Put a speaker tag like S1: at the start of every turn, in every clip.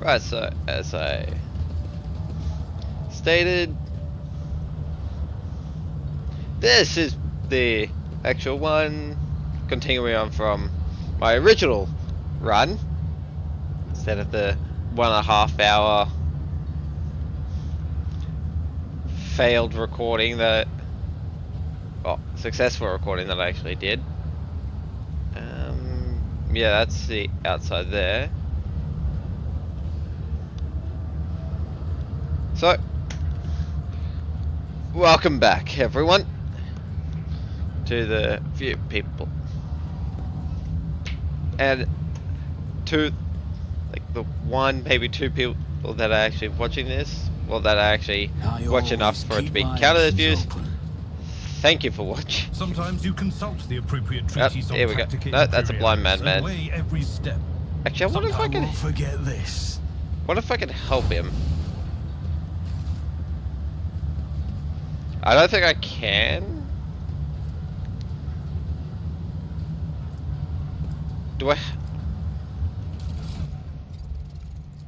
S1: Right, so as I stated, this is the actual one, continuing on from my original run, instead of the 1.5 hour failed recording that, well, successful recording that I actually did. Yeah, that's the outside there. So, welcome back, everyone, to the few people, and to like the one, maybe two people that are actually watching this, well, that are actually watching enough for it to be counted as views. Thank you for watching.
S2: Sometimes you consult the appropriate treaties
S1: here we go. No, that's a blind madman.
S2: Every step.
S1: Actually, I wonder if I can.
S3: Forget this.
S1: What if I can help him? I don't think I can. Do I?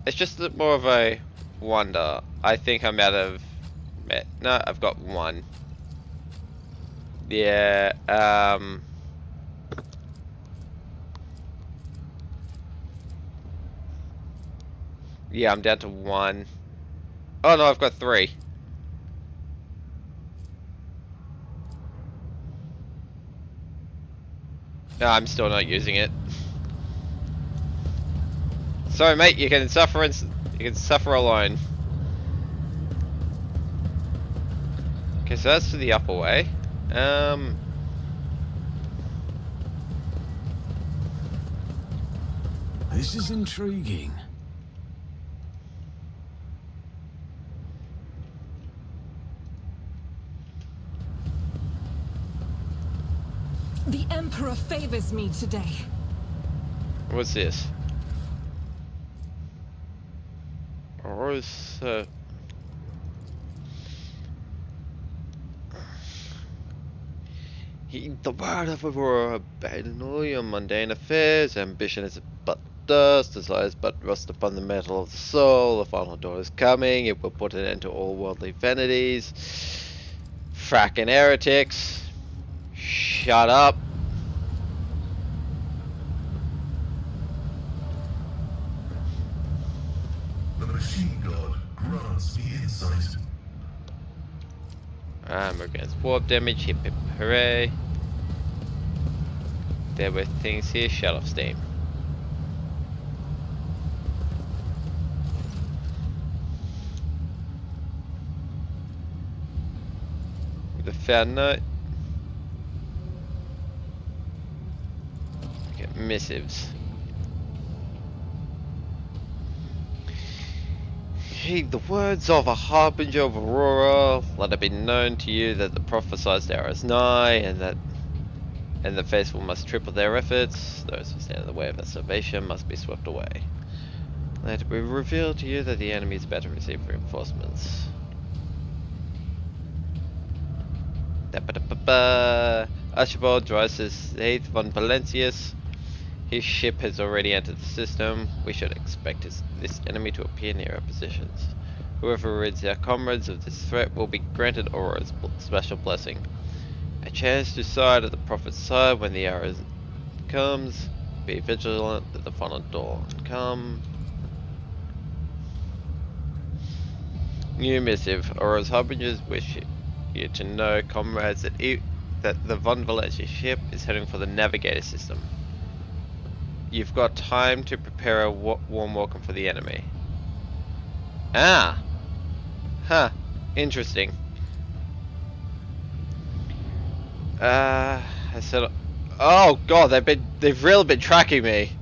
S1: It's just more of a wonder. I think I'm out of. No, I've got one. Yeah. Yeah, I'm down to one. Oh no, I've got 3. No, I'm still not using it. Sorry, mate. You can suffer alone. Okay, so that's to the upper way.
S3: This is intriguing.
S4: The Emperor favors me today.
S1: What's this? Rose. Heed the word of Aurora, abandon all your mundane affairs. Ambition is but dust, desires but rust upon the metal of the soul. The final door is coming, it will put an end to all worldly vanities. Fracking heretics. Shut up.
S5: The machine god grants me insight.
S1: Armor against warp damage, hip hip hooray. There were things here, shut off steam. The found note. Get missives. Heed the words of a harbinger of Aurora. Let it be known to you that the prophesied hour is nigh, and the faithful must triple their efforts. Those who stand in the way of their salvation must be swept away. Let it be revealed to you that the enemy is about to receive reinforcements. Archibald, Drisus, VIII von Palencius. His ship has already entered the system. We should expect this enemy to appear near our positions. Whoever rids our comrades of this threat will be granted Aurora's special blessing. A chance to side at the prophet's side when the hour comes. Be vigilant at the final dawn come. New missive. Aurora's harbingers wish you to know, comrades, that the von Valencia ship is heading for the navigator system. You've got time to prepare a warm welcome for the enemy. Ah! Huh. Interesting. I said, oh god, they've really been tracking me.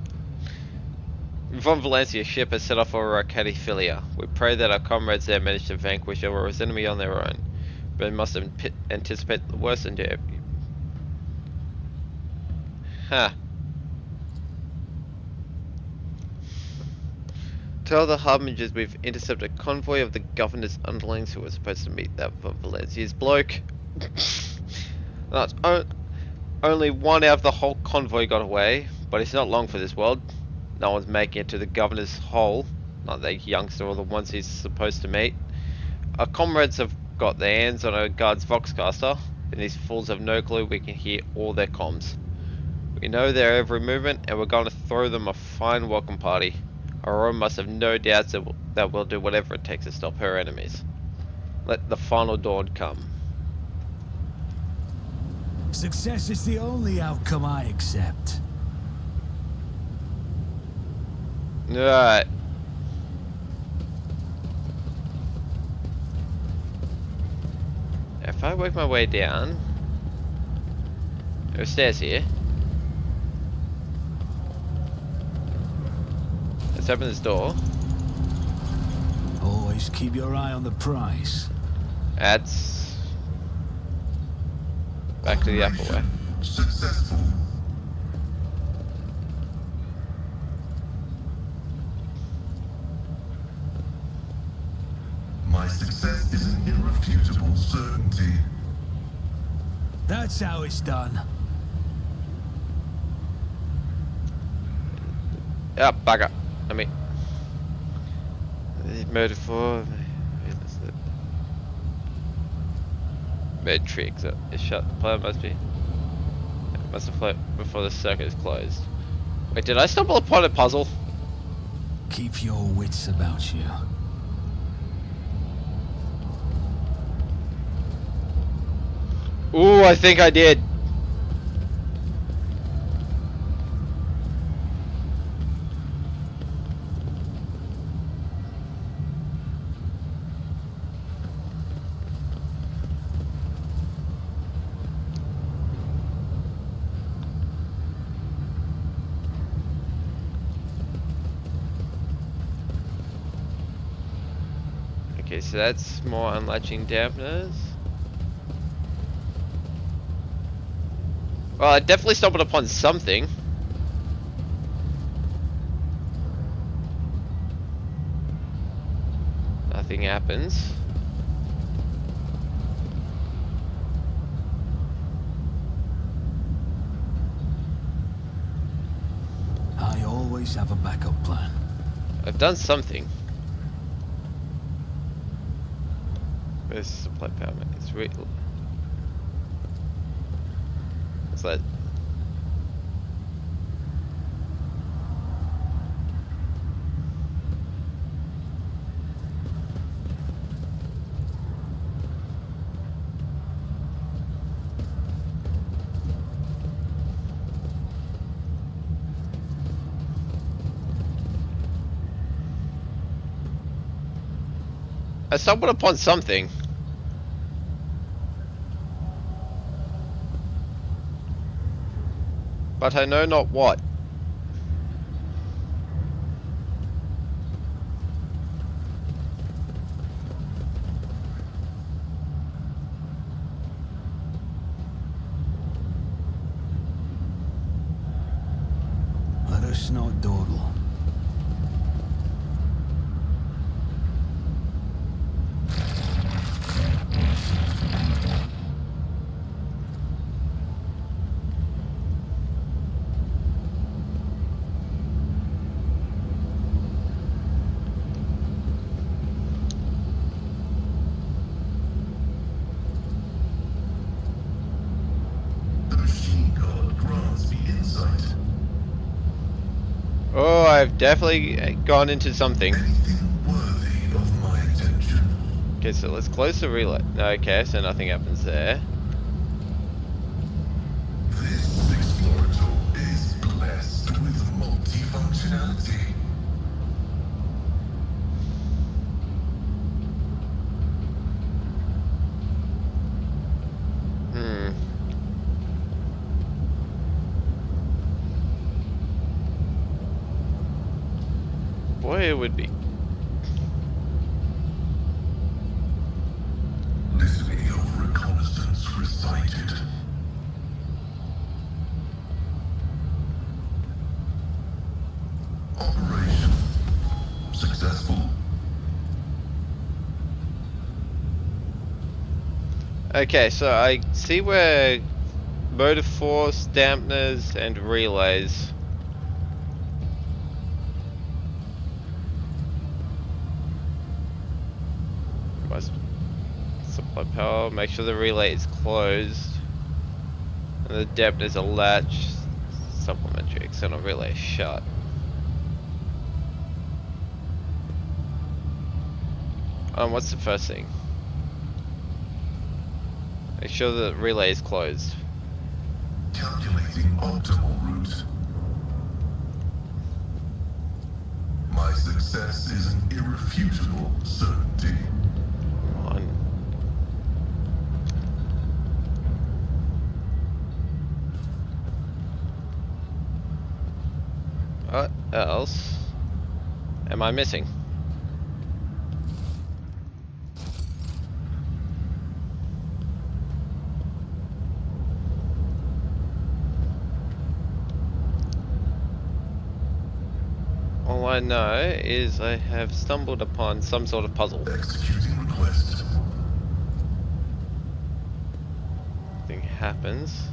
S1: Von Valencia's ship has set off for Rykad. We pray that our comrades there manage to vanquish Aurora's enemy on their own, but they must anticipate the worst and dare. Huh. Tell the harbingers we've intercepted a convoy of the governor's underlings who were supposed to meet that Von Valencia's bloke. That's only one out of the whole convoy got away, but it's not long for this world. No one's making it to the governor's hole. not the youngster or the ones he's supposed to meet. Our comrades have got their hands on a guard's voxcaster, and these fools have no clue we can hear all their comms. We know their every movement, and we're going to throw them a fine welcome party. Aurora must have no doubts that we'll do whatever it takes to stop her enemies. Let the final dawn come.
S3: Success is the only outcome I accept.
S1: Alright. If I work my way down, there are stairs here. Let's open this door.
S3: Always keep your eye on the prize.
S1: That's back to the upper way.
S5: Successful. My success is an irrefutable certainty.
S3: That's how it's done.
S1: Yeah, back up. I mean, murder for Matrix is shut. The player must have fled before the circuit is closed. Wait, did I stumble upon a puzzle?
S3: Keep your wits about you.
S1: Ooh, I think I did. Okay, so that's more unlatching dampeners. Well, I definitely stumbled upon something. Nothing happens.
S3: I always have a backup plan.
S1: I've done something. Where's the supply power? It's real. What's that? I stumbled upon something. But I know not what.
S3: Let us not dawdle.
S1: Oh, I've definitely gone into something.
S5: Anything worthy of my attention.
S1: Okay, so let's close the relay. Okay, so nothing happens there.
S5: This explorator is blessed with multifunctionality.
S1: Boy, it would be.
S5: Litany of reconnaissance recited. Operation successful.
S1: Okay, so I see where motor force, dampeners, and relays. Must supply power. Make sure the relay is closed. And the depth is a latch. Supplementary external relay shut. What's the first thing? Make sure the relay is closed.
S5: Calculating optimal route. My success is an irrefutable certainty.
S1: On. What else am I missing? All I know is I have stumbled upon some sort of puzzle.
S5: Executing request.
S1: Thing happens.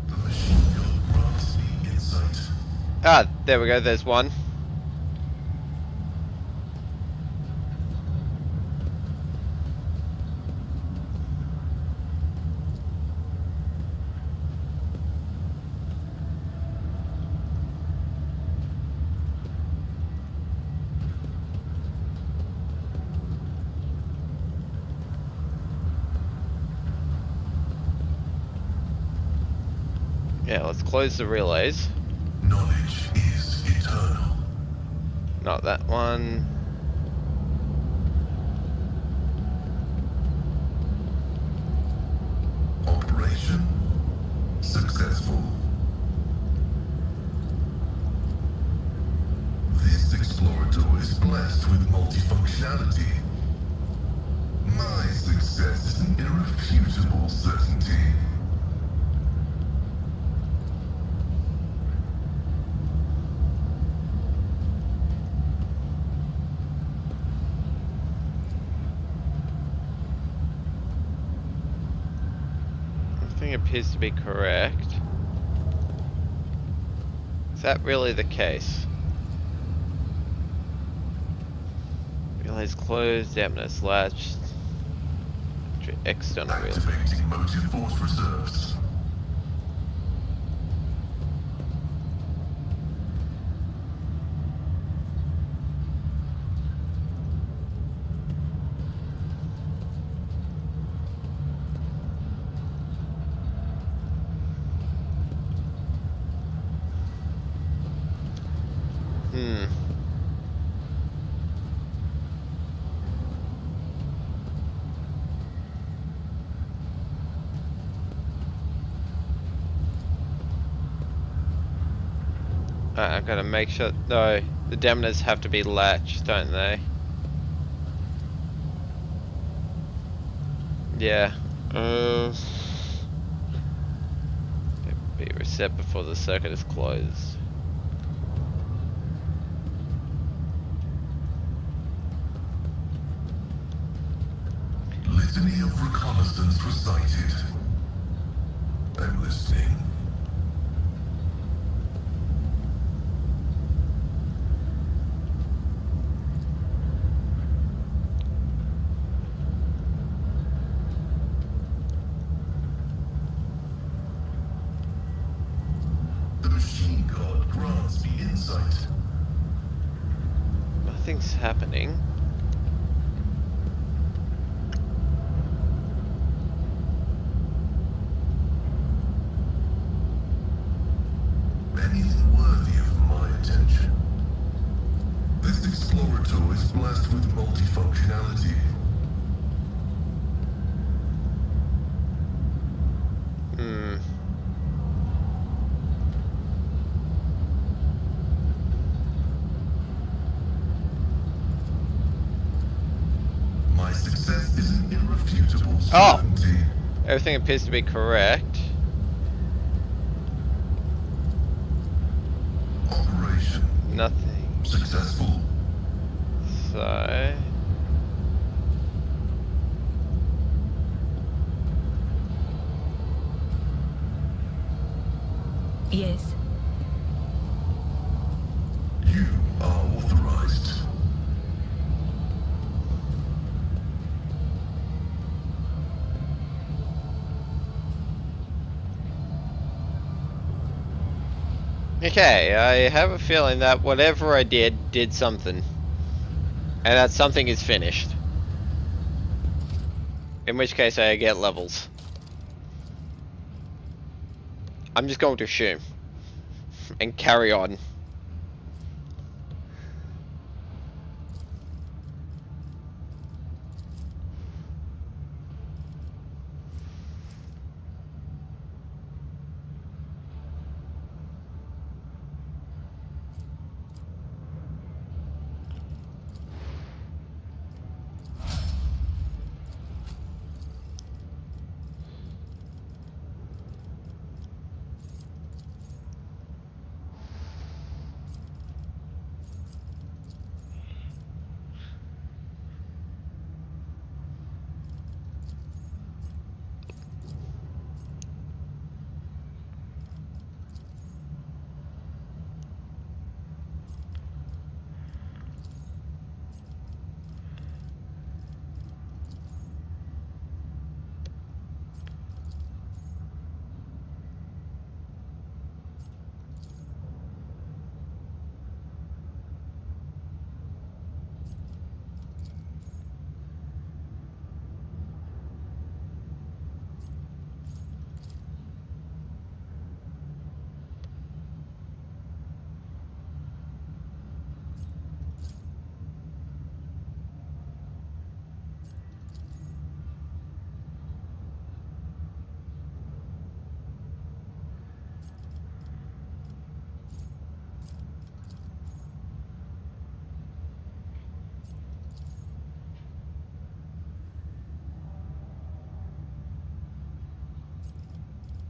S5: The machine code grants me insight.
S1: Ah, there we go, there's one. Yeah, let's close the relays.
S5: Knowledge is eternal.
S1: Not that one.
S5: Operation successful. This explorator is blessed with multifunctionality. My success is an irrefutable certainty.
S1: Everything appears to be correct. Is that really the case? Relays closed, damnus latched. External relay.
S5: Activating motive force reserves.
S1: I've got to make sure. No, the damners have to be latched, don't they? Yeah. Be reset before the circuit is closed.
S5: Litany of reconnaissance recited. I'm listening. The machine god grants me insight.
S1: Nothing's happening.
S5: Anything worthy of my attention. This explorator is blessed with multifunctionality. My success is an irrefutable
S1: Oh!
S5: certainty.
S1: Everything appears to be correct.
S5: Operation
S1: Nothing.
S5: successful.
S1: So...
S6: Yes.
S1: Okay, I have a feeling that whatever I did something. And that something is finished. In which case I get levels. I'm just going to assume. And carry on.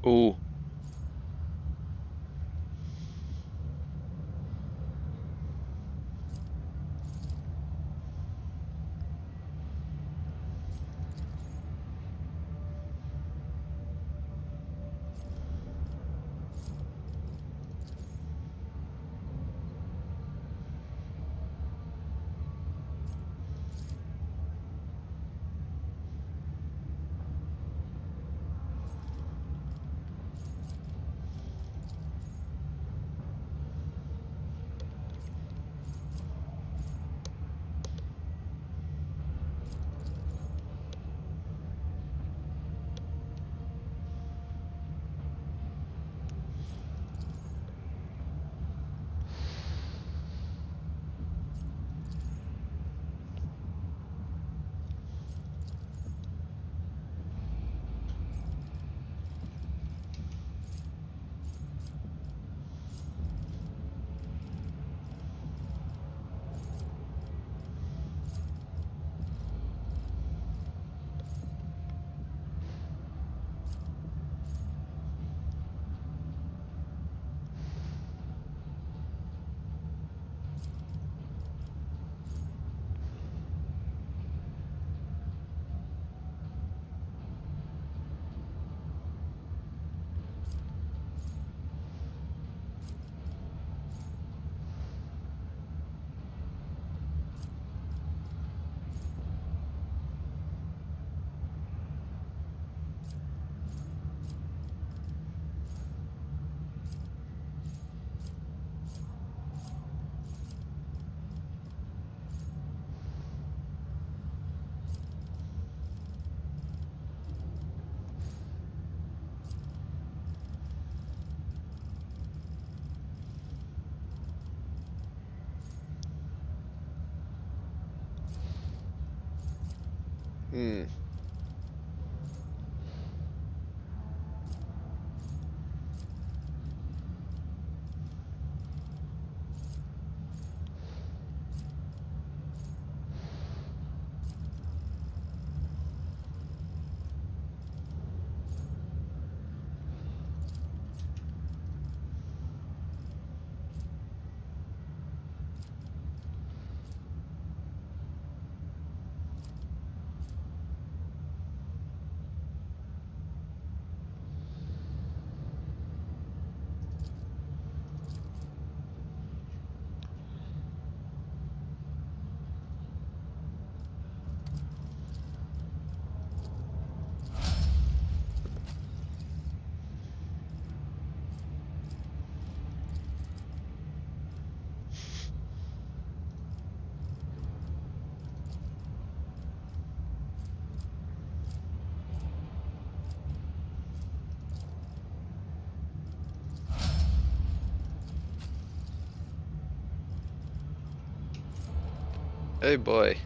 S1: Ooh. Hmm. Oh boy.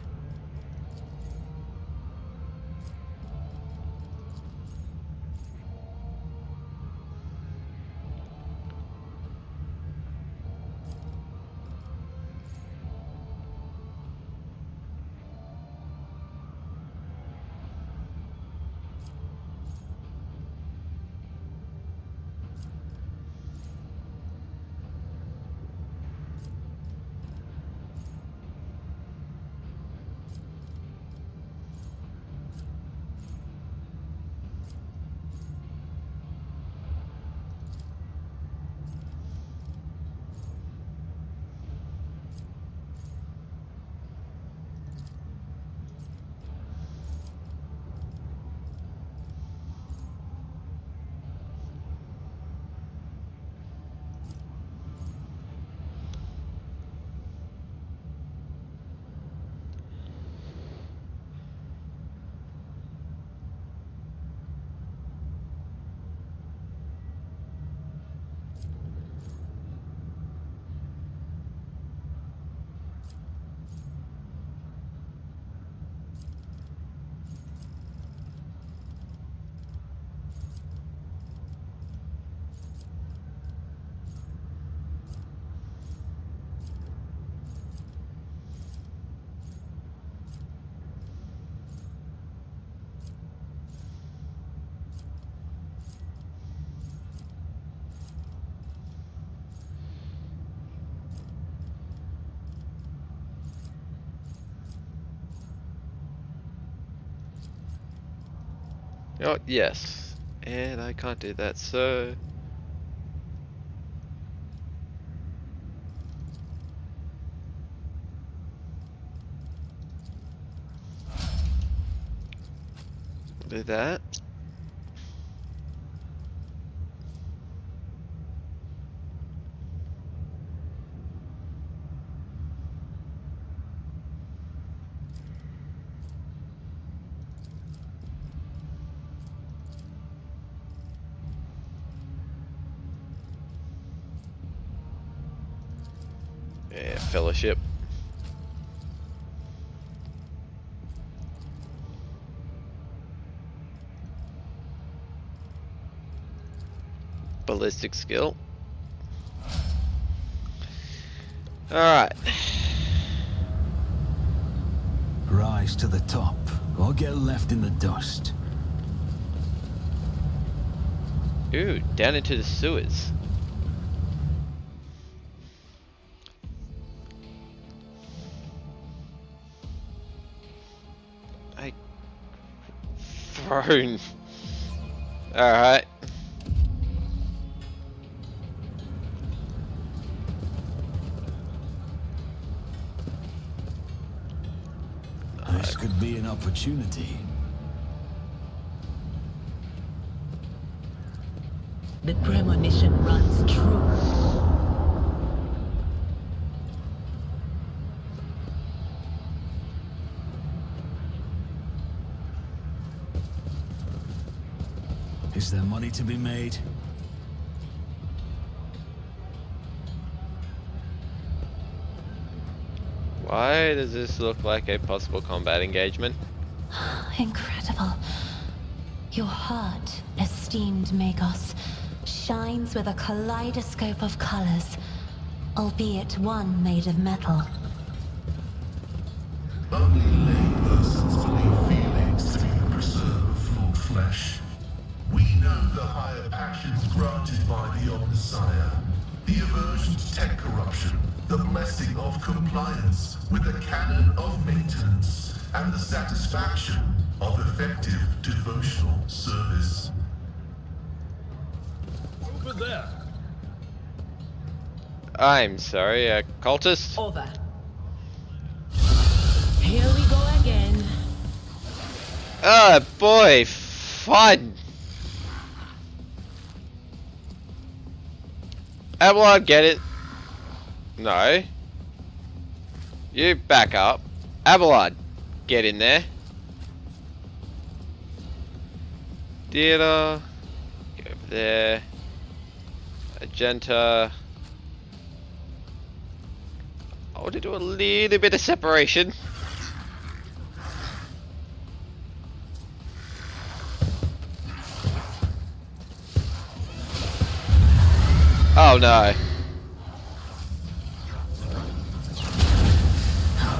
S1: Oh, yes. And I can't do that, so... do that. Yeah, fellowship. Ballistic skill. Alright.
S3: Rise to the top, or get left in the dust.
S1: Ooh, down into the sewers. Throne. Alright.
S3: This could be an opportunity.
S6: The premonition runs true.
S3: Is there money to be made?
S1: Why does this look like a possible combat engagement?
S6: Incredible. Your heart, esteemed Magos, shines with a kaleidoscope of colors, albeit one made of metal.
S5: Only laypersons believe feelings to be the preserve of flawed flesh. We know the higher passions granted by the Omnissiah, the aversion to tech corruption, the blessing of compliance with the canon of maintenance, and the satisfaction of effective devotional service.
S2: Over there.
S1: I'm sorry, a cultist?
S6: Over. Here we go again.
S1: Oh boy, fun! Archibald, get it? No. You back up. Archibald, get in there. Theater. Go over there. Agenta. I want to do a little bit of separation. Oh no.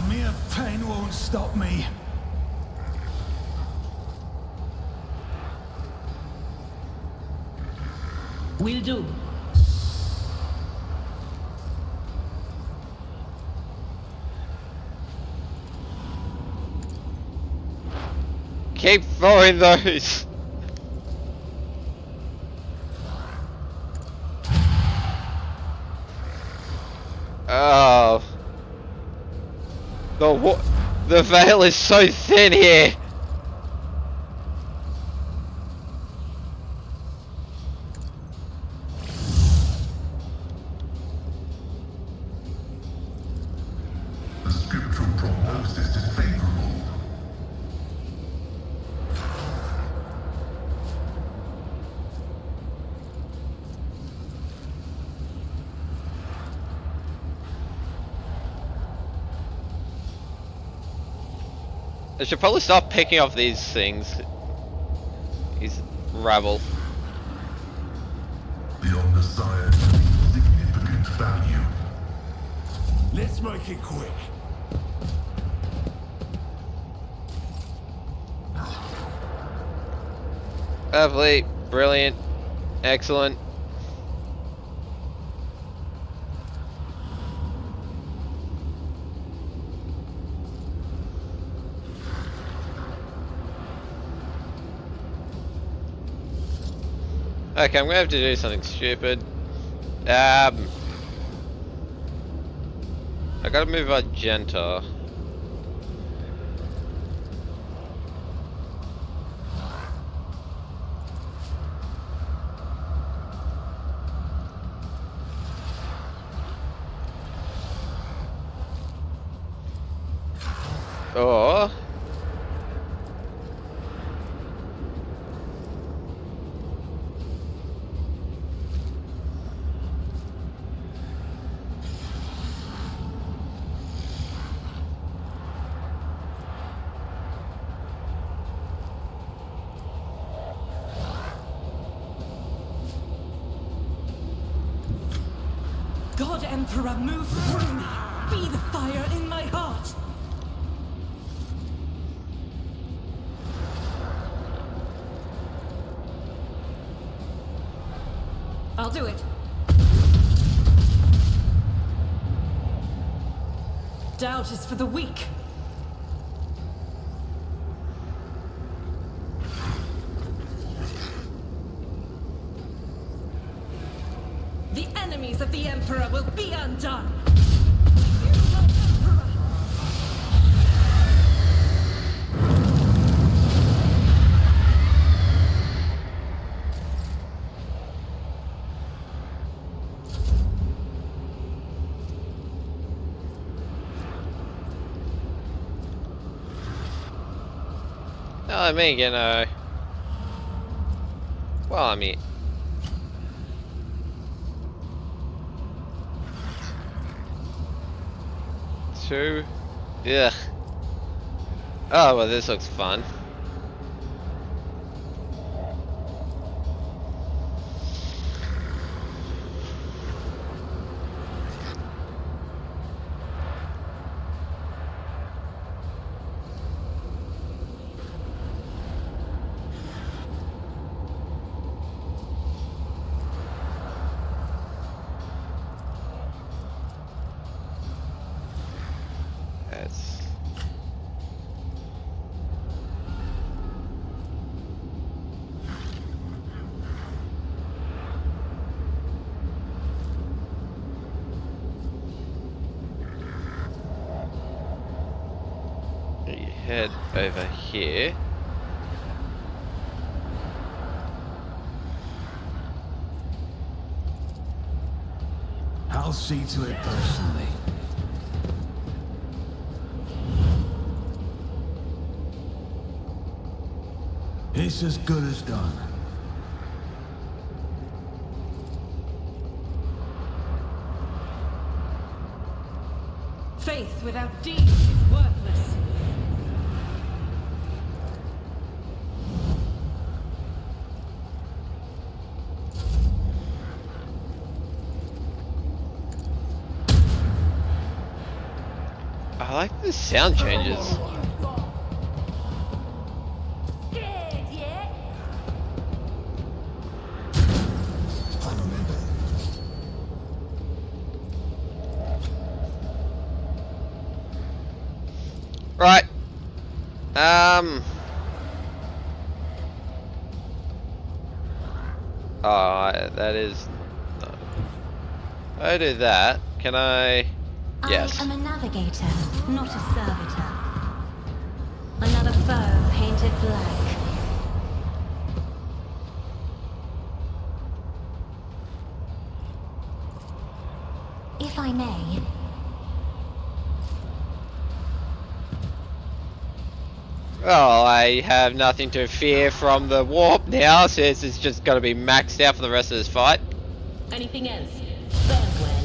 S3: Mere pain won't stop me.
S6: Will do.
S1: Keep throwing those. Oh. The veil is so thin here.
S5: The scriptural prognosis is favorable.
S1: I should probably start picking up these things. These rabble.
S5: The Omnissiah needs significant value.
S3: Let's make it quick.
S1: Lovely, brilliant, excellent. Okay, I'm gonna have to do something stupid. I gotta move Argenta. Or
S4: God Emperor, move through me. Be the fire in my heart. I'll do it. Doubt is for the weak. The enemies of the Emperor will be undone.
S1: I mean, you know. Well, I mean. Two. Ugh. Oh, well, this looks fun. That's... You head over here.
S3: I'll see to it personally. It's as good as done.
S4: Faith without deeds is worthless.
S1: I like the sound changes.
S6: Scared yet?
S1: Right. Oh, that is. No. I do that. Can I? Yes.
S6: I am a navigator, not a servitor. Another foe painted black. If I may,
S1: Oh, I have nothing to fear from the warp now, since it's just going to be maxed out for the rest of this fight.
S6: anything else? Very well.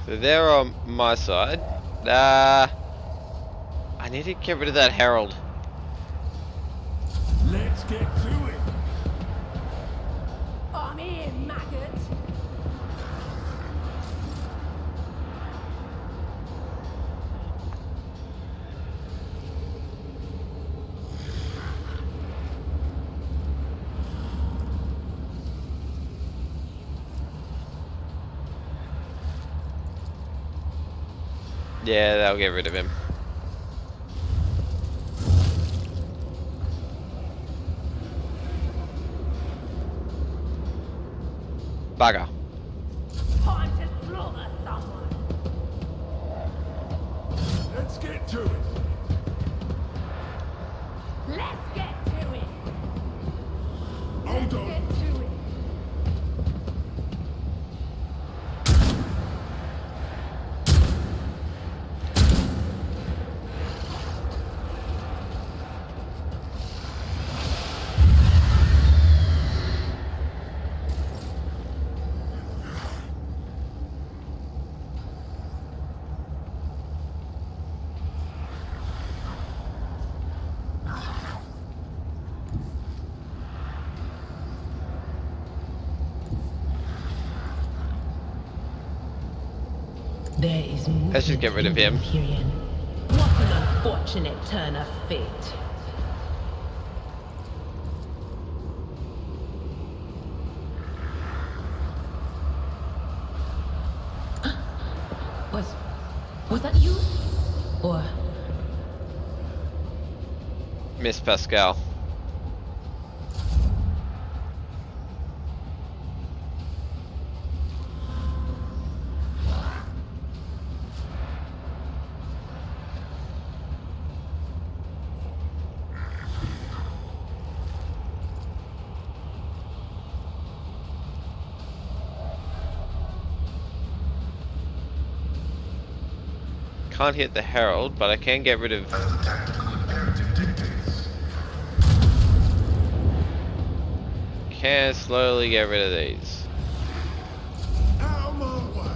S1: So they're on my side. I need to get rid of that Herald.
S5: Let's get to it.
S4: I'm here, maggot.
S1: Yeah, that'll get rid of him. Bugger.
S4: Time to slaughter someone.
S5: Let's get to it.
S4: Let's get to it.
S5: Hold on.
S4: Get to it.
S7: There is
S1: Let's just get rid of him.
S7: Imperium. What an unfortunate turn of fate. Was that you? Or
S1: Miss Pascal. Can't hit the Herald, but I can get rid of.
S5: As the tactical imperative dictates.
S1: Can slowly get rid of these.
S5: Out of my way.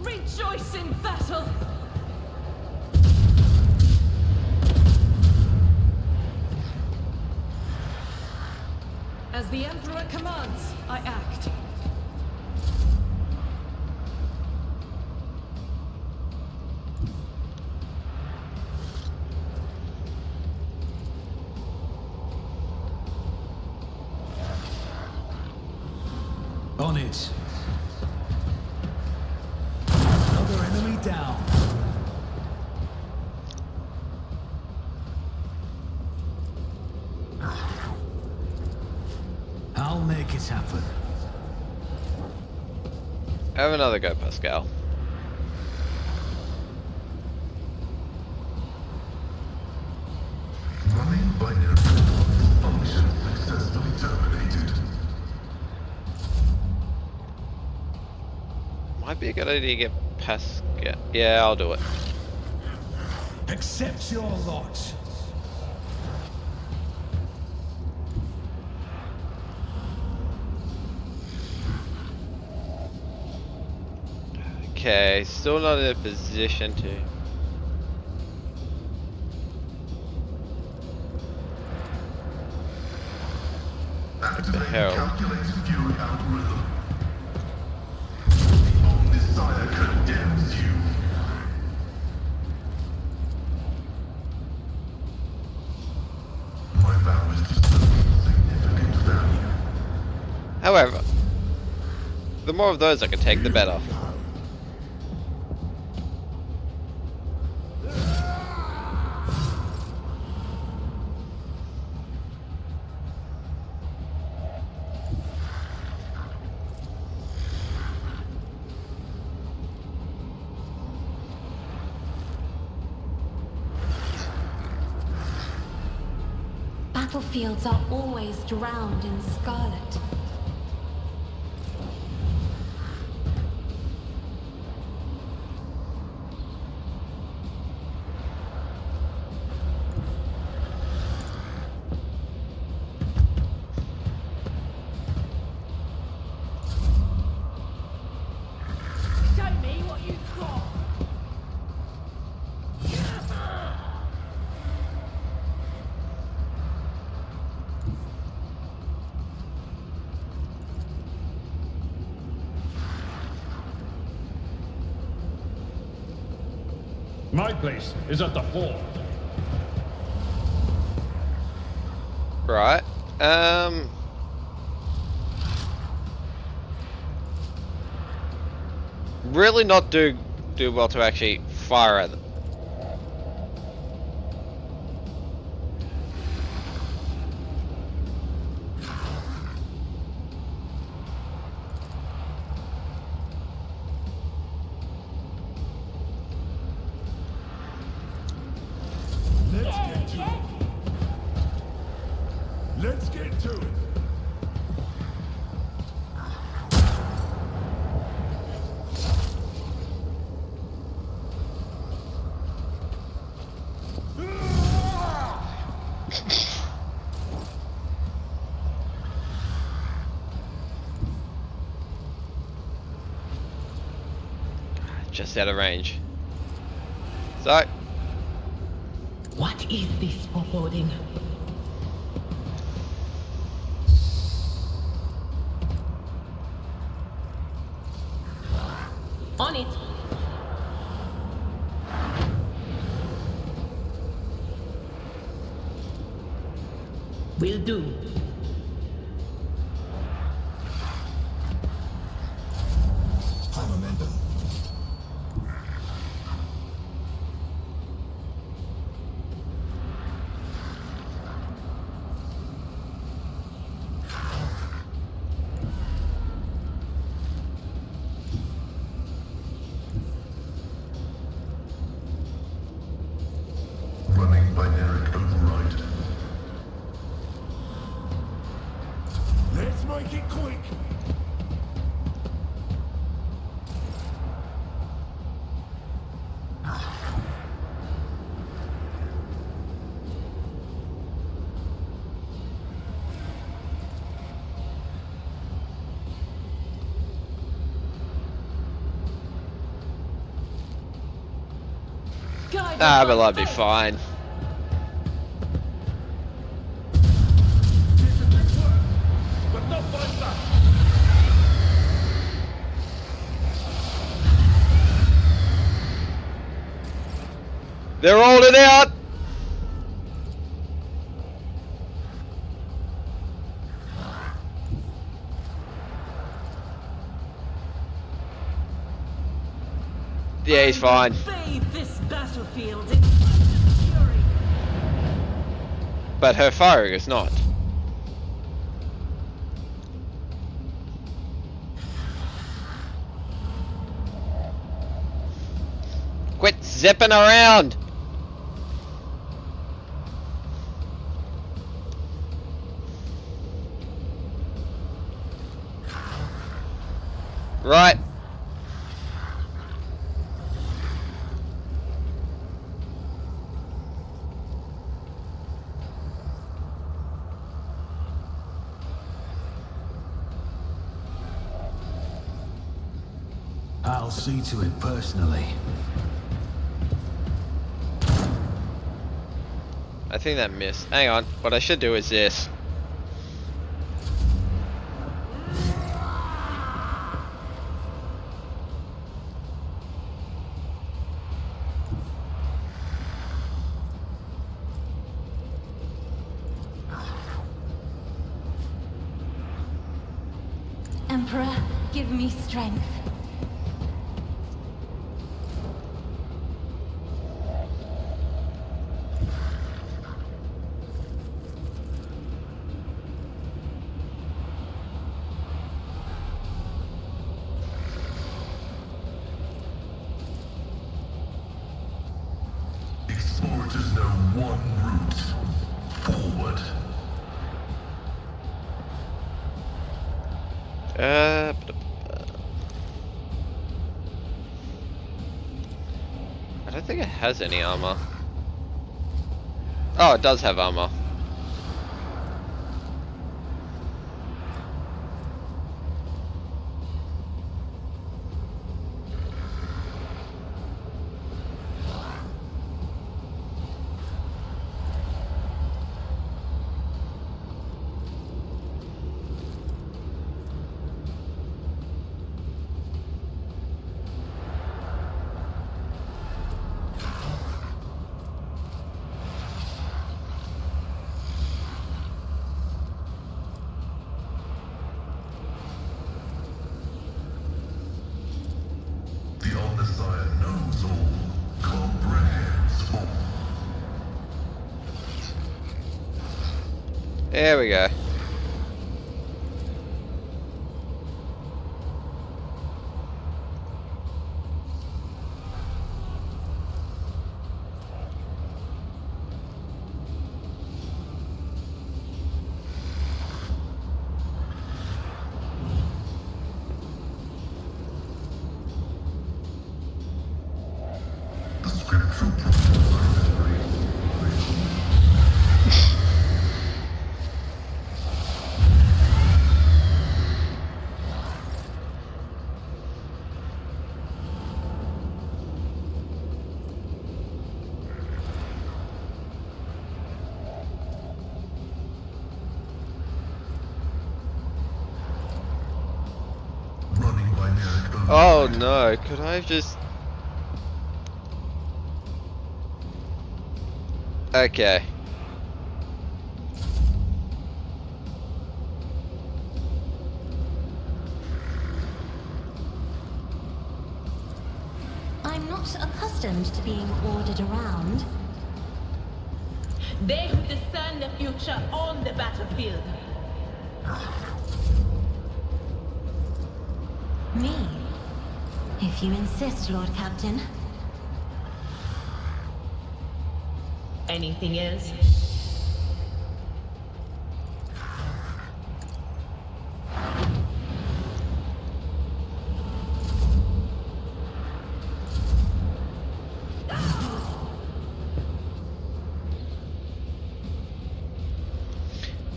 S4: Rejoice in battle. As the Emperor commands, I act.
S3: On it. Another enemy down. I'll make it happen.
S1: Have another go, Pascal. Might be a good idea to get past. Yeah, I'll do it.
S3: Accept your lot.
S1: Okay, still not in a position to.
S5: Activate the
S1: Herald.
S5: calculated fury algorithm. The Omnissiah condemns you. My vow is to serve significant value.
S1: However, the more of those I can take, the better.
S6: Battlefields are always drowned in scarlet.
S4: Show me what you've got.
S2: My place is at the fore.
S1: Right. Really not do well to actually fire at them.
S5: Let's get to it.
S1: Just out of range. So,
S7: What is this foreboding? On it. Will do.
S3: High momentum.
S5: Running binary override. Let's make it quick.
S4: Guide
S1: but
S4: us
S1: I'll be
S4: by
S1: fine.
S2: But not by that.
S1: They're holding out! Yeah, he's fine.
S4: Bathe this battlefield in fury.
S1: But her firing is not. Quit zipping around! Right.
S3: I'll see to it personally.
S1: I think that missed. Hang on. What I should do is this.
S6: Emperor, give me strength.
S5: Explorators know one route. Forward.
S1: I don't think it has any armor. Oh, it does have armor.
S5: The Omnissiah knows all, comprehends all.
S1: There we go.
S5: The scriptural prophets are ready. Running binary override.
S1: Oh no, could I have just... Okay.
S6: I'm not accustomed to being ordered around.
S7: They who discern the future on the battlefield.
S6: Me? If you insist, Lord Captain.
S7: Anything else?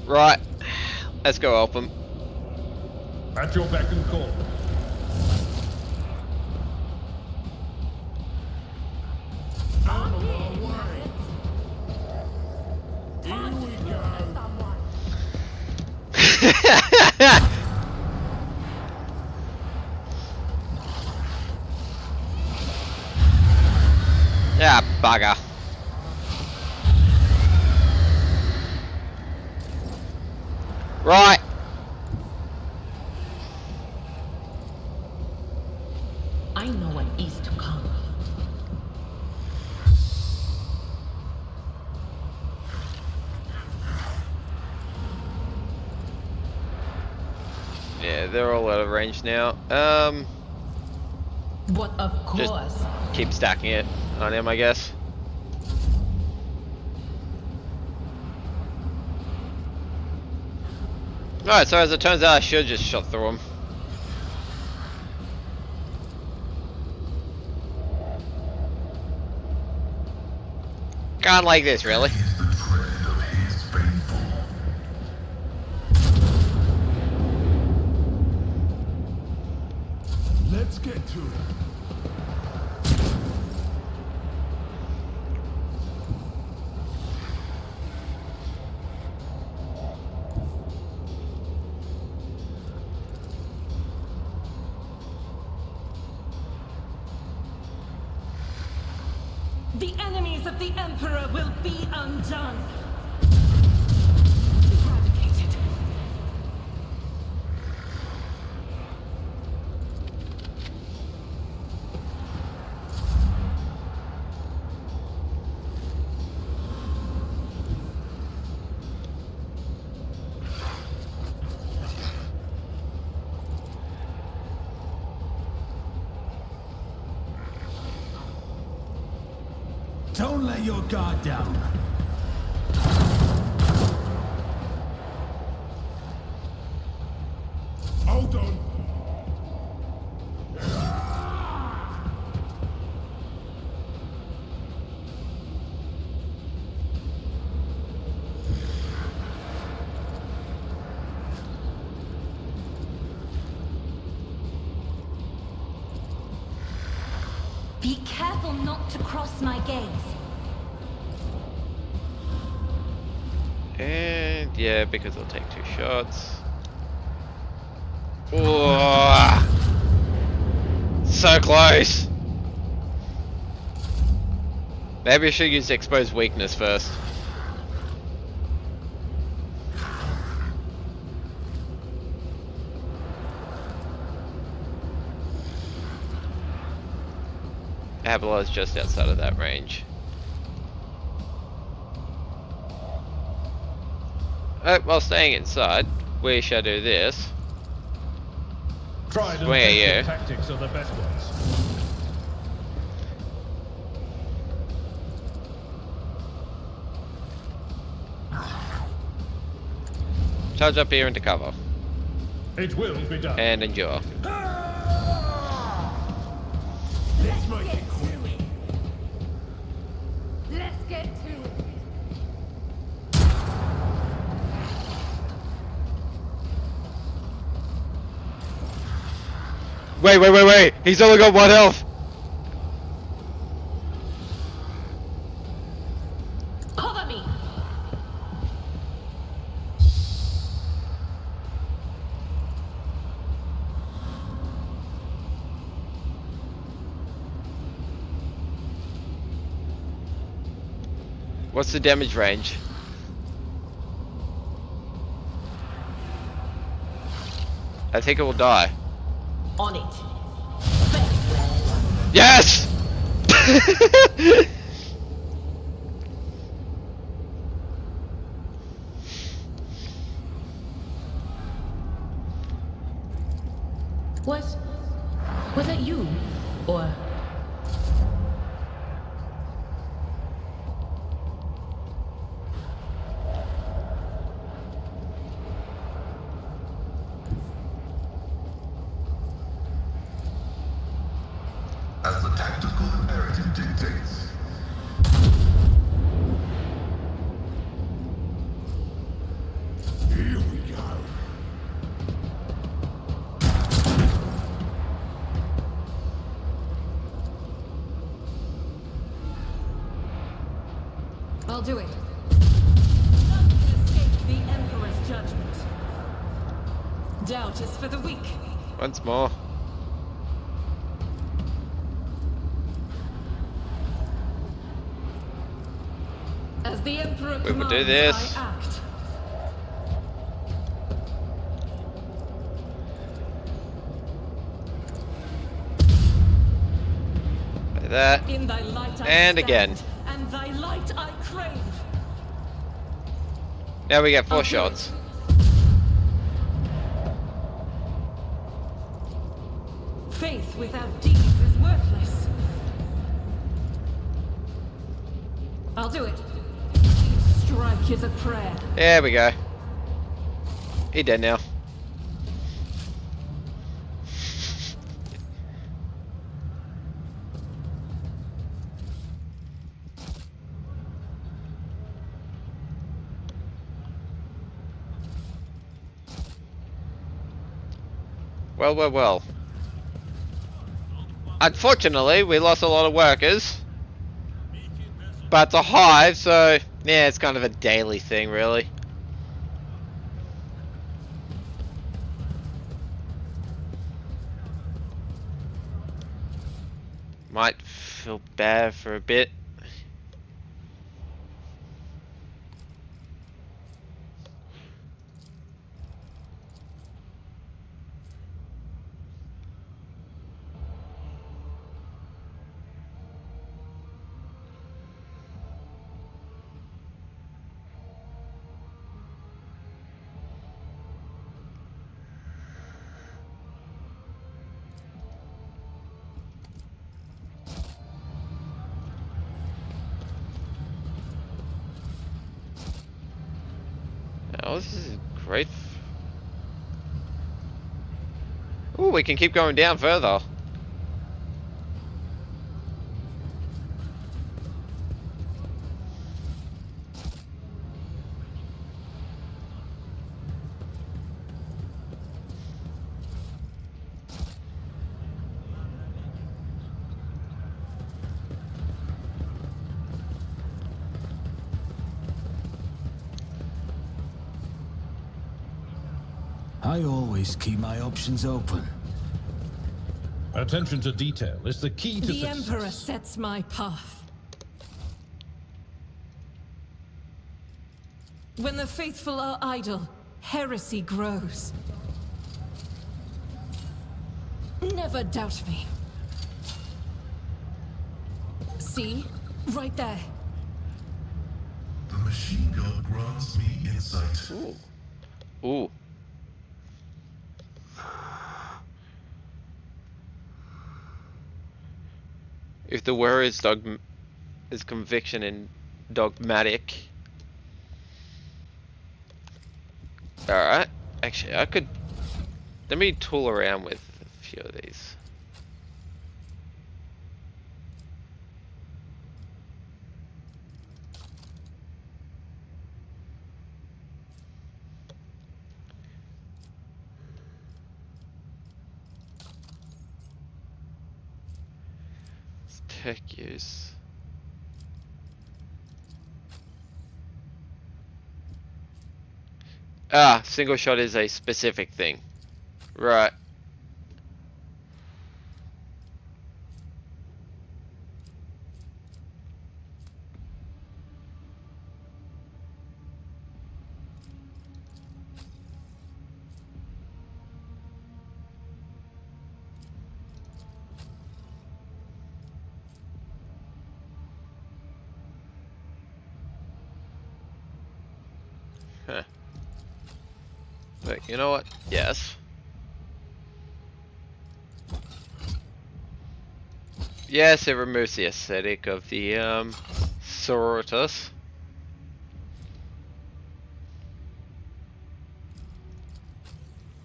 S1: Right. Let's go help him.
S2: At your beck and call.
S1: Yeah, bugger. Right.
S7: I know what is to come.
S1: Yeah, they're all out of range now.
S7: But of
S1: Just-
S7: course.
S1: Keep stacking it on him, I guess. Alright, so as it turns out, I should just shot through him. Can't like this, really.
S5: Is the dread of his faithful. Let's get to it.
S4: The enemies of the Emperor will be undone. Eradicated.
S3: Don't let your guard down.
S5: Hold on.
S6: Be careful not to cross my gaze.
S1: And yeah, because I'll take 2 shots. Whoa! So close! Maybe I should use Exposed Weakness first. Abelar is just outside of that range. While staying inside, we shall do this.
S2: Tried and
S1: Swing at
S2: tested
S1: you.
S2: tactics are the best ones.
S1: Charge up here into cover.
S2: It will be done.
S1: And endure.
S5: Let's make it quick.
S6: Let's get to it.
S1: Wait! He's only got 1 health!
S7: Cover me!
S1: What's the damage range? I think it will die.
S7: On it. Very well.
S1: Yes!
S7: Was it you? Or...
S5: As the tactical imperative dictates. Here we go.
S4: I'll do it. None can escape the Emperor's judgment. Doubt is for the weak.
S1: Once more.
S4: As the Emperor
S1: We will
S4: commands,
S1: do this.
S4: I act.
S1: Like that.
S4: In thy light I
S1: And
S4: stand,
S1: again.
S4: and thy light I crave.
S1: Now we get 4
S4: I'll do
S1: shots.
S4: Faith without deeds is worthless. I'll do it. Strike is a prayer.
S1: There we go. He dead now. Well. Unfortunately, we lost a lot of workers. But it's a hive, so yeah, it's kind of a daily thing, really. Might feel bad for a bit. Oh, this is great. Ooh, we can keep going down further.
S3: I always keep my options open.
S2: Attention to detail is the key to
S4: The
S2: success.
S4: Emperor sets my path. When the faithful are idle, heresy grows. Never doubt me. See? Right there.
S5: The machine god grants me insight.
S1: Ooh. If the word is conviction and dogmatic. Alright. Actually, I could... Let me tool around with a few of these. Tech use. Ah, single shot is a specific thing. Right. Huh. But you know what? Yes. Yes, it removes the aesthetic of the Sororitas.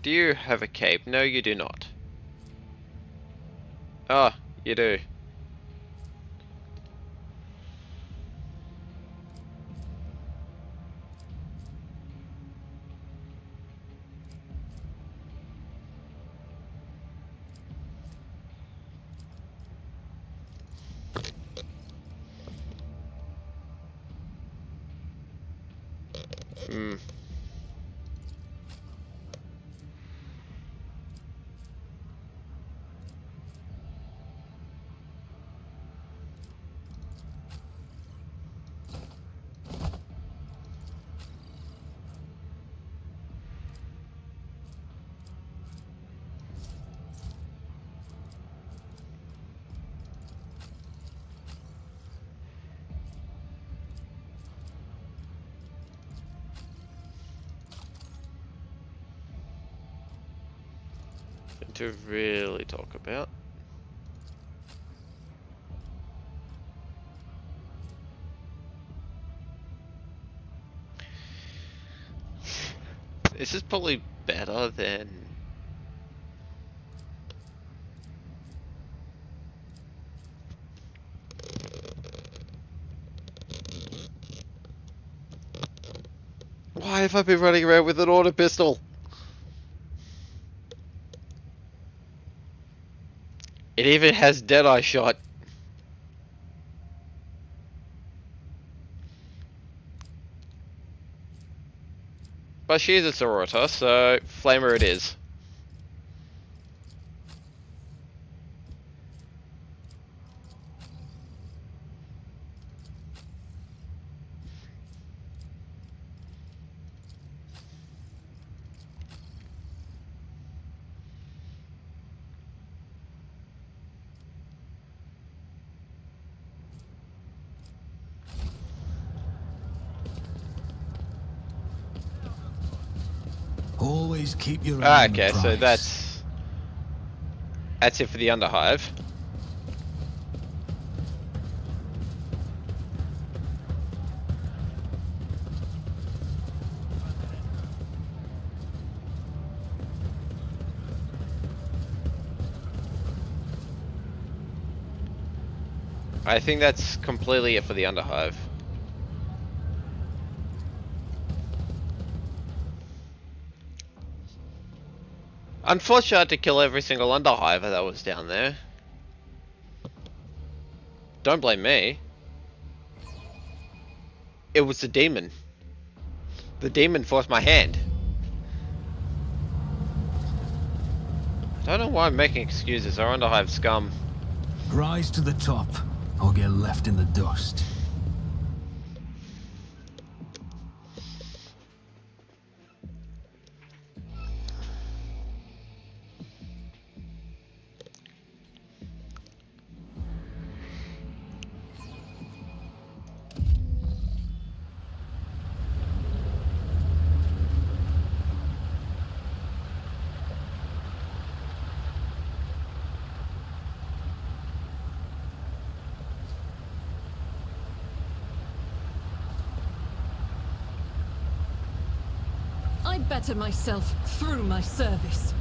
S1: Do you have a cape? No, you do not. Ah, you do. Hmm. To really talk about. This is probably better than why have I been running around with an auto pistol? It even has Deadeye shot. But she's a sororita, so flamer it is.
S3: Always keep your eye on the
S1: Okay, so
S3: prize.
S1: that's it for the Underhive. I think that's completely it for the Underhive. Unfortunately, I had to kill every single Underhive that was down there. Don't blame me. It was the demon. The demon forced my hand. I don't know why I'm making excuses. Our Underhive scum.
S3: Rise to the top, or get left in the dust.
S4: I better myself through my service.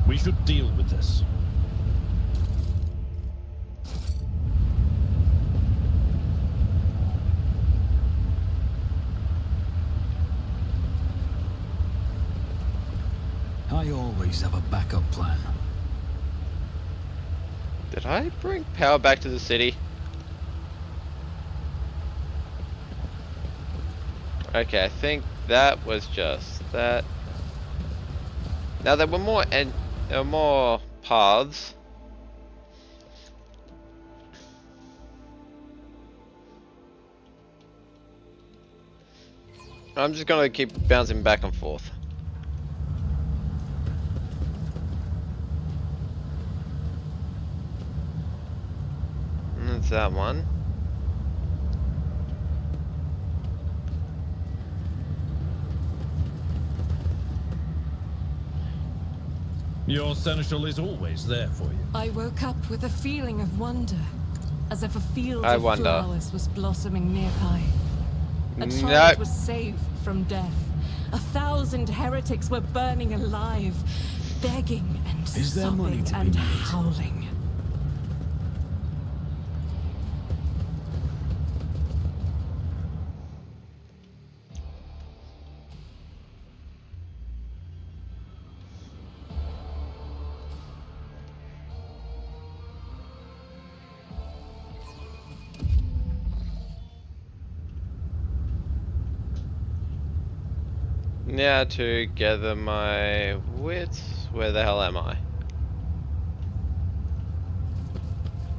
S2: We should deal with this.
S3: I always have a backup plan.
S1: Did I bring power back to the city? Okay, I think that was just that. Now there were more paths. I'm just gonna keep bouncing back and forth. And that's that one.
S2: Your seneschal is always there for you.
S4: I woke up with a feeling of wonder, as if a field
S1: I
S4: of
S1: wonder.
S4: flowers was blossoming nearby. A
S1: No.
S4: child was saved from death. 1,000 heretics were burning alive, begging and
S3: Is there money
S4: sobbing
S3: to be
S4: and
S3: made?
S4: howling.
S1: Now to gather my wits. Where the hell am I?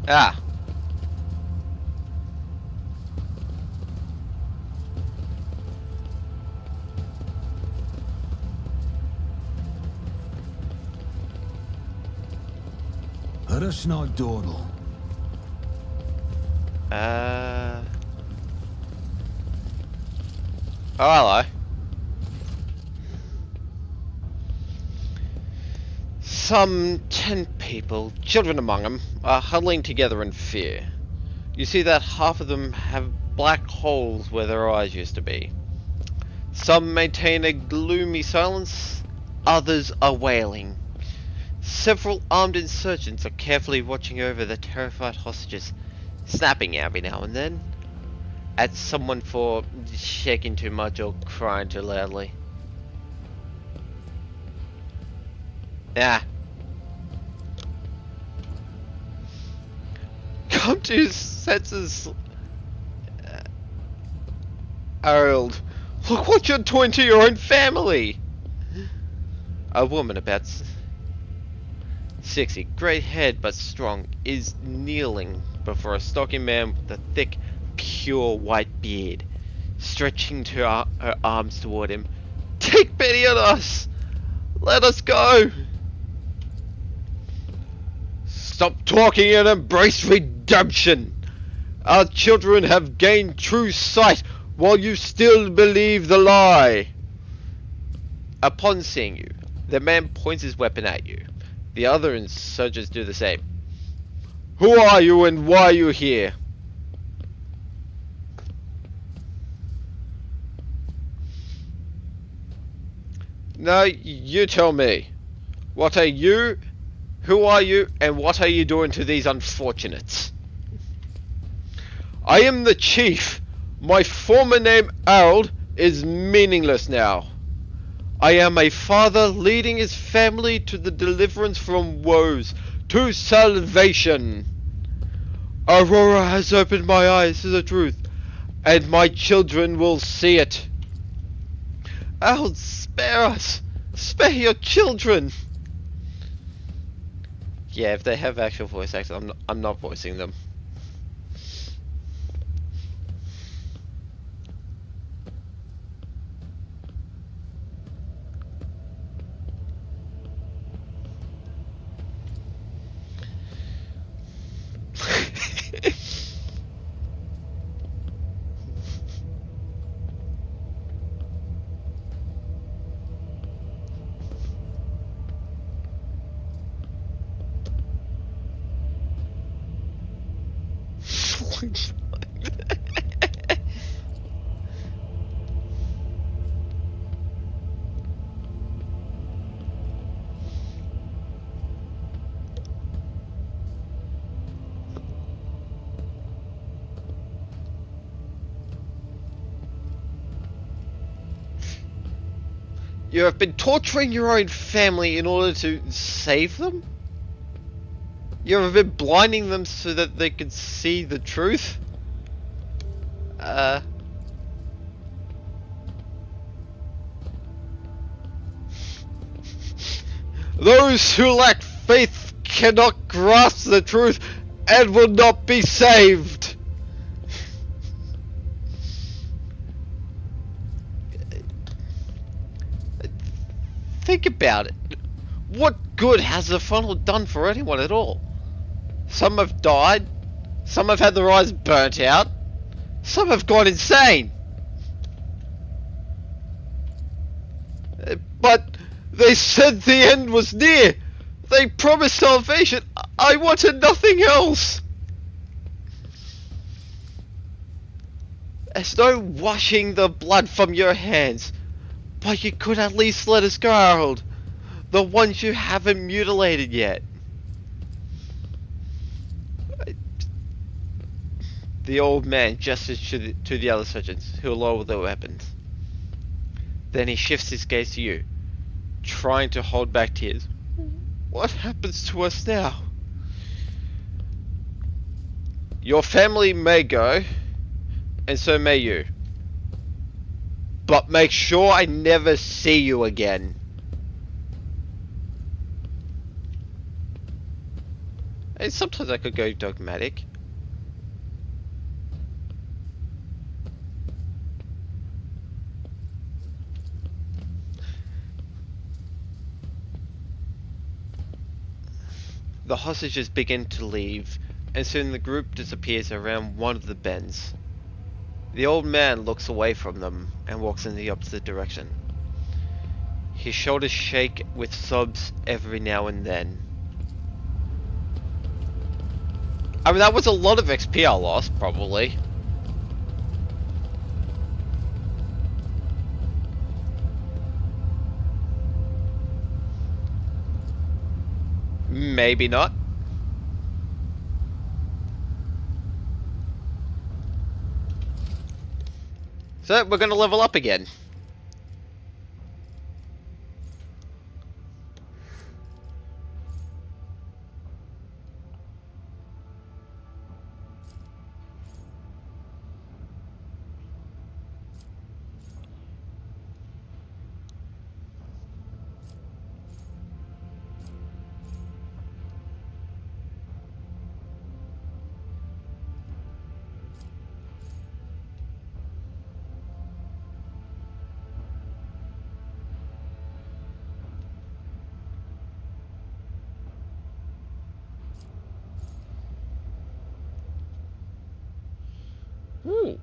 S1: Ah!
S3: Let us not dawdle.
S1: Oh, hello. Some 10 people, children among them, are huddling together in fear. You see that half of them have black holes where their eyes used to be. Some maintain a gloomy silence, others are wailing. Several armed insurgents are carefully watching over the terrified hostages, snapping every now and then at someone for shaking too much or crying too loudly. Ah. Come to his senses, Herald. Look what you're doing to your own family. A woman about 60, grey haired but strong, is kneeling before a stocky man with a thick, pure white beard, stretching her arms toward him. Take pity on us! Let us go! Stop talking and embrace redemption! Our children have gained true sight while you still believe the lie! Upon seeing you, the man points his weapon at you. The other insurgents do the same. Who are you and why are you here? No, you tell me. What are you? Who are you? And what are you doing to these unfortunates? I am the chief. My former name, Herald, is meaningless now. I am a father leading his family to the deliverance from woes, to salvation. Aurora has opened my eyes to the truth, and my children will see it. Herald, spare us! Spare your children! Yeah, if they have actual voice actors, I'm not voicing them. You have been torturing your own family in order to save them? You have been blinding them so that they could see the truth? Those who lack faith cannot grasp the truth and will not be saved. Think about it. What good has the funnel done for anyone at all? Some have died. Some have had their eyes burnt out. Some have gone insane. But they said the end was near. They promised salvation. I wanted nothing else. There's no washing the blood from your hands. But you could at least let us go, Harold. The ones you haven't mutilated yet. The old man gestures to the other surgeons, who lower their weapons. Then he shifts his gaze to you, trying to hold back tears. What happens to us now? Your family may go, and so may you. But make sure I never see you again. And sometimes I could go dogmatic. The hostages begin to leave, and soon the group disappears around one of the bends. The old man looks away from them and walks in the opposite direction. His shoulders shake with sobs every now and then. I mean, that was a lot of XP I lost, probably. Maybe not. So we're gonna level up again. Ooh.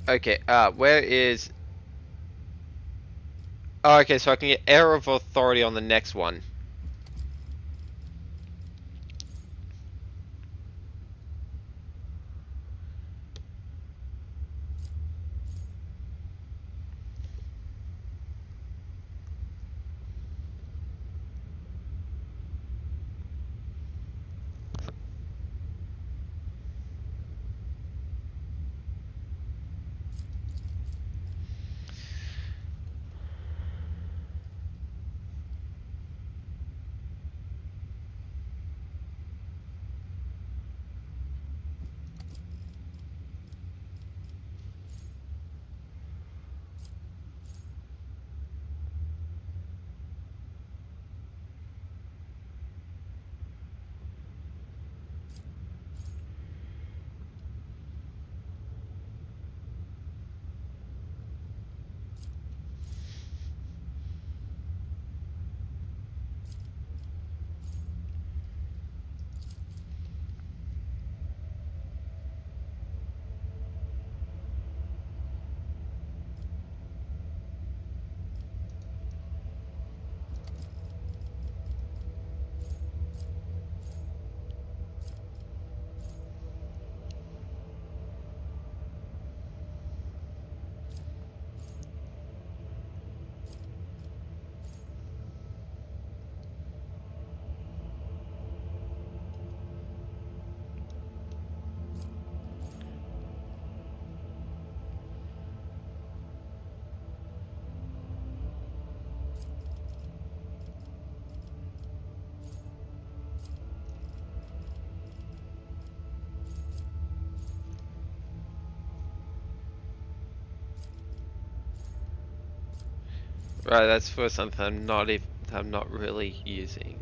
S1: Okay, where is... Oh, okay, so I can get Air of Authority on the next one. Right, that's for something I'm not really using.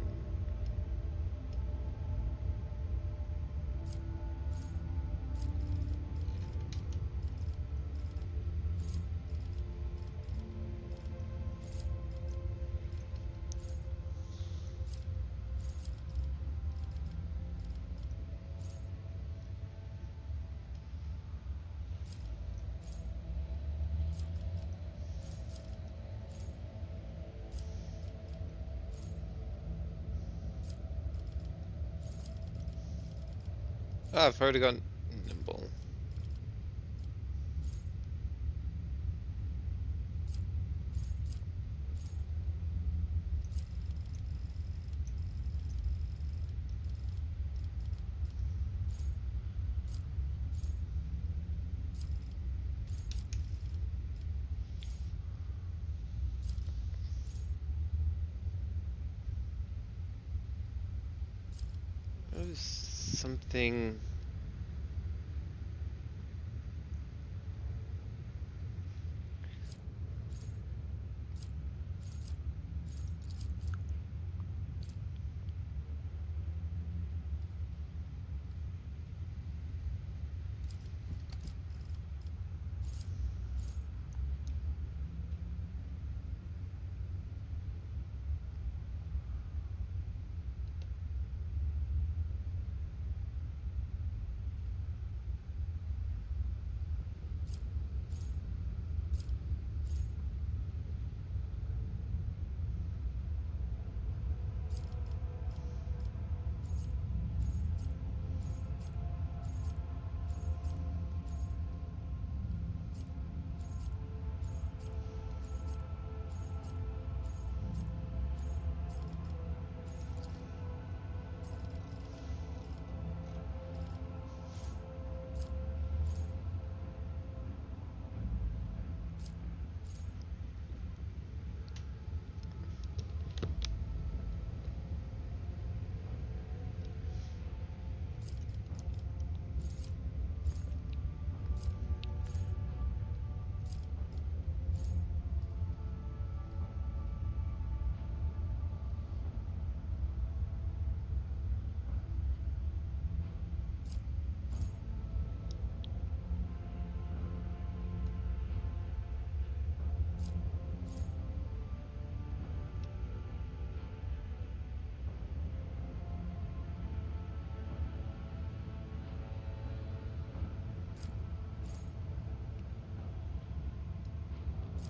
S1: Oh, I've already gone nimble. There's something.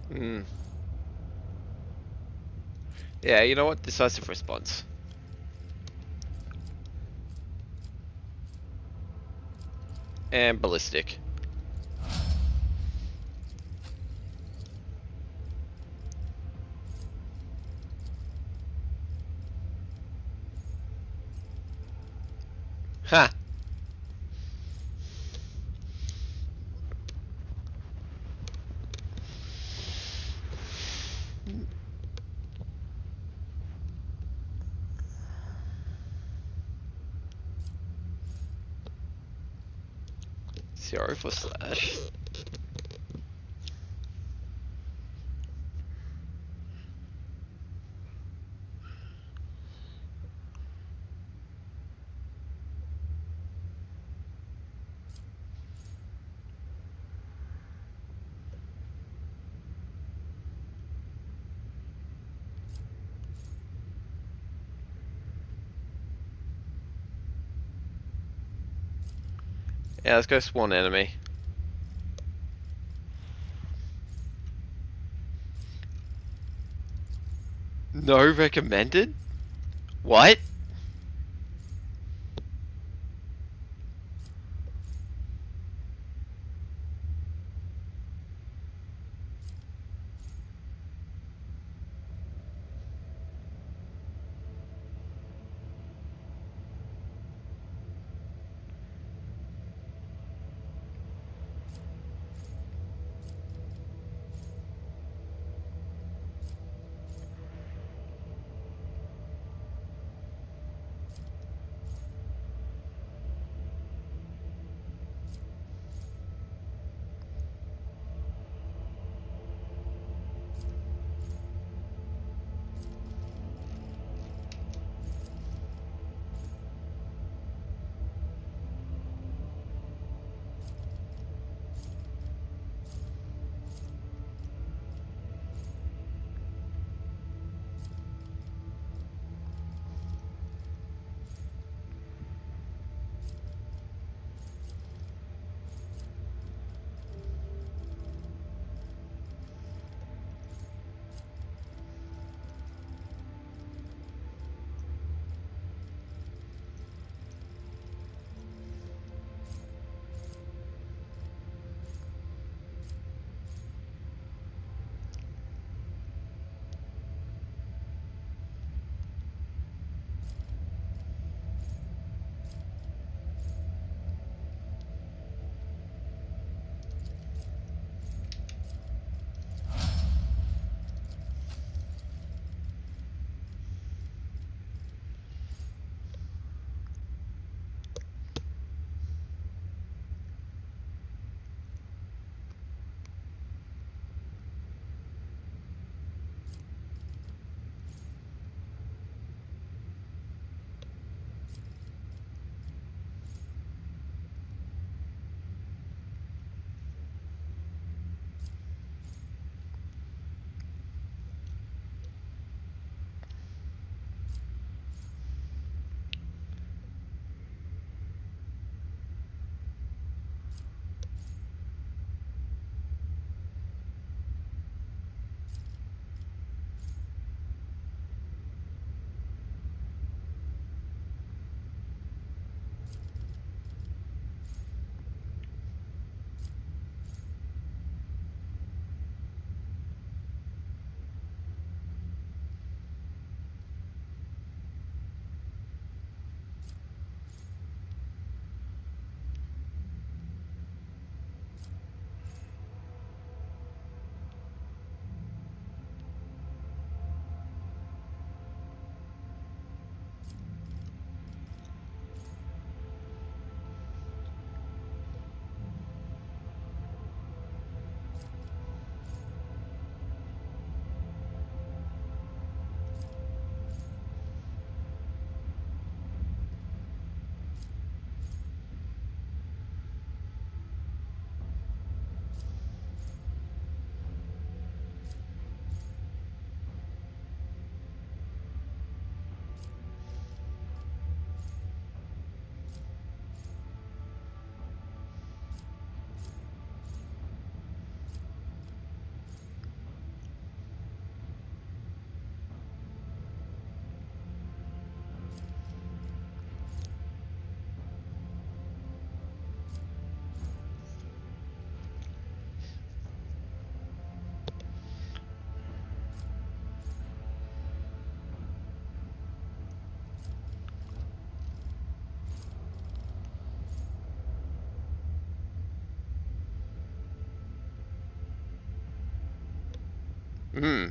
S1: Hmm. Yeah, you know what? Decisive response. And ballistic. Ha! Zero for slash. Yeah, let's go spawn enemy. No recommended? What? Hmm.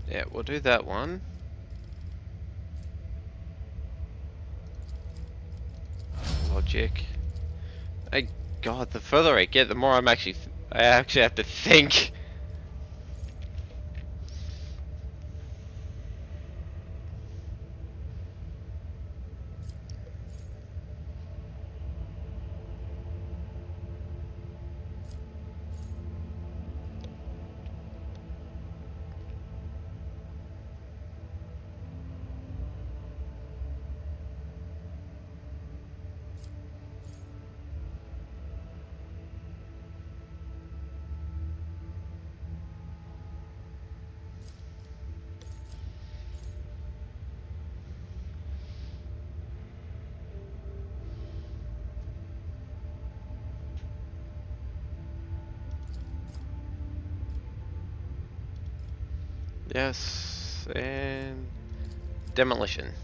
S1: Yeah, we'll do that one. Logic. God, the further I get, the more I actually have to think. Yes, and demolition.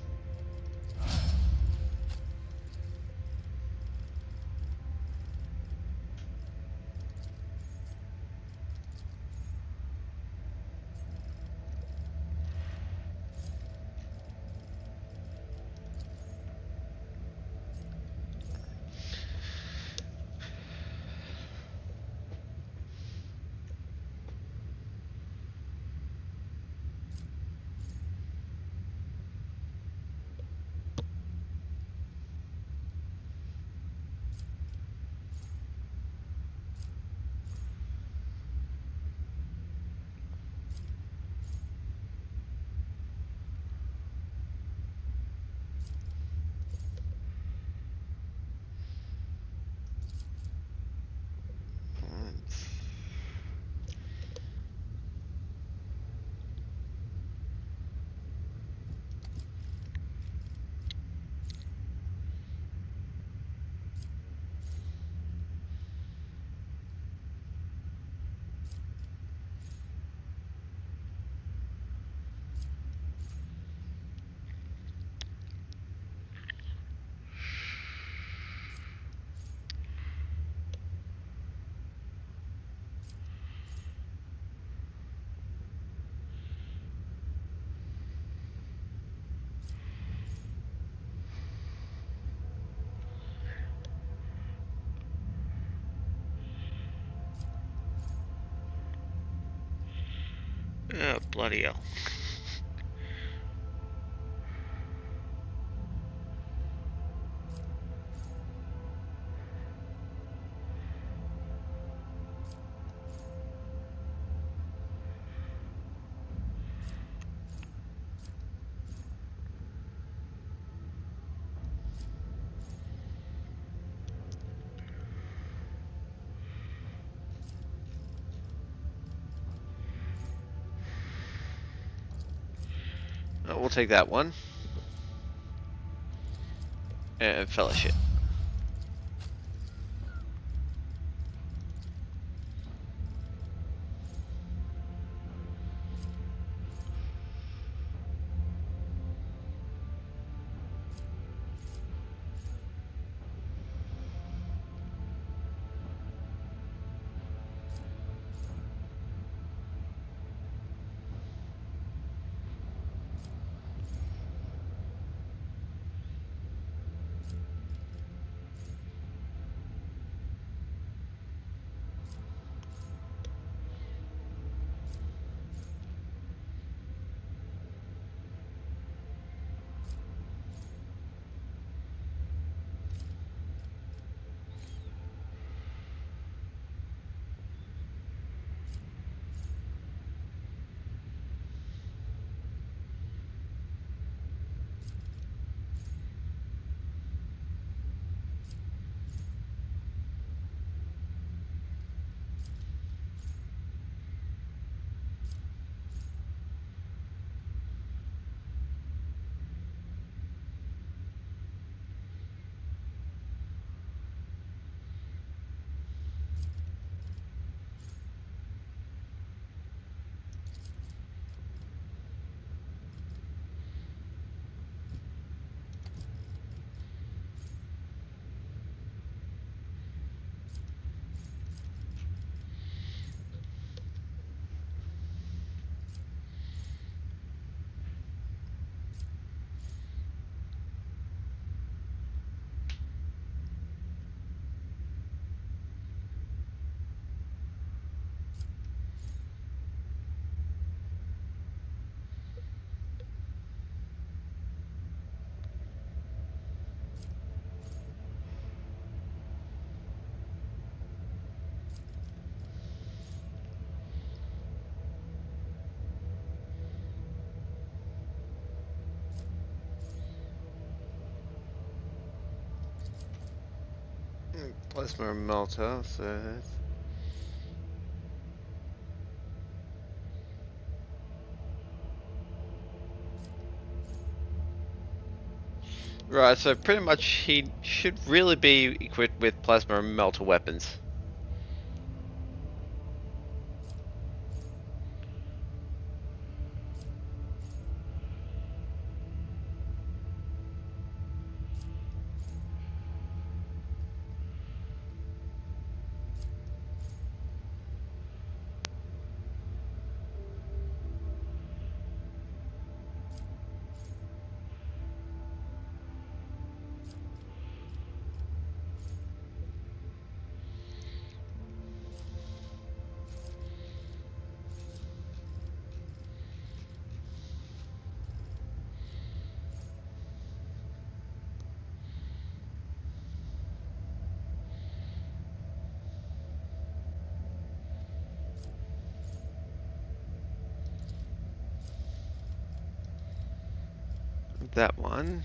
S1: Oh, bloody hell. Oh, we'll take that one. And fellowship. Plasma melter, so that's... Right, so pretty much he should really be equipped with plasma melter weapons. That one.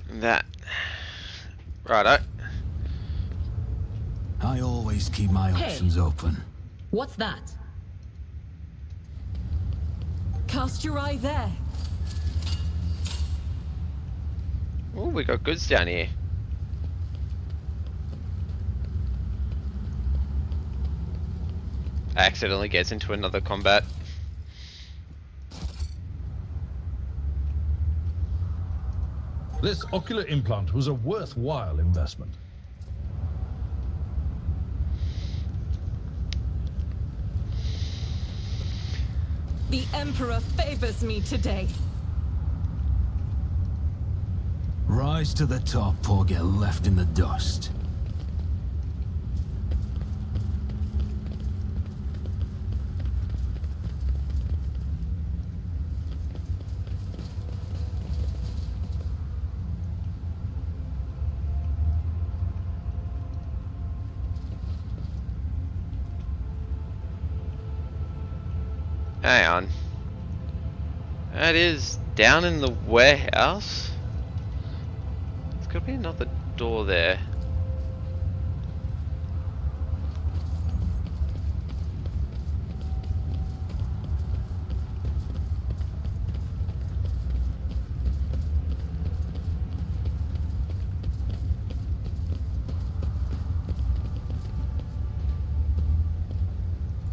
S1: And that. Righto.
S3: I always keep my
S7: Hey.
S3: options open.
S7: What's that?
S4: Cast your eye there.
S1: Oh, we got goods down here. Accidentally gets into another combat.
S2: This ocular implant was a worthwhile investment.
S4: The Emperor favors me today.
S3: Rise to the top or get left in the dust.
S1: Hang on. That is down in the warehouse. There's got to be another door there.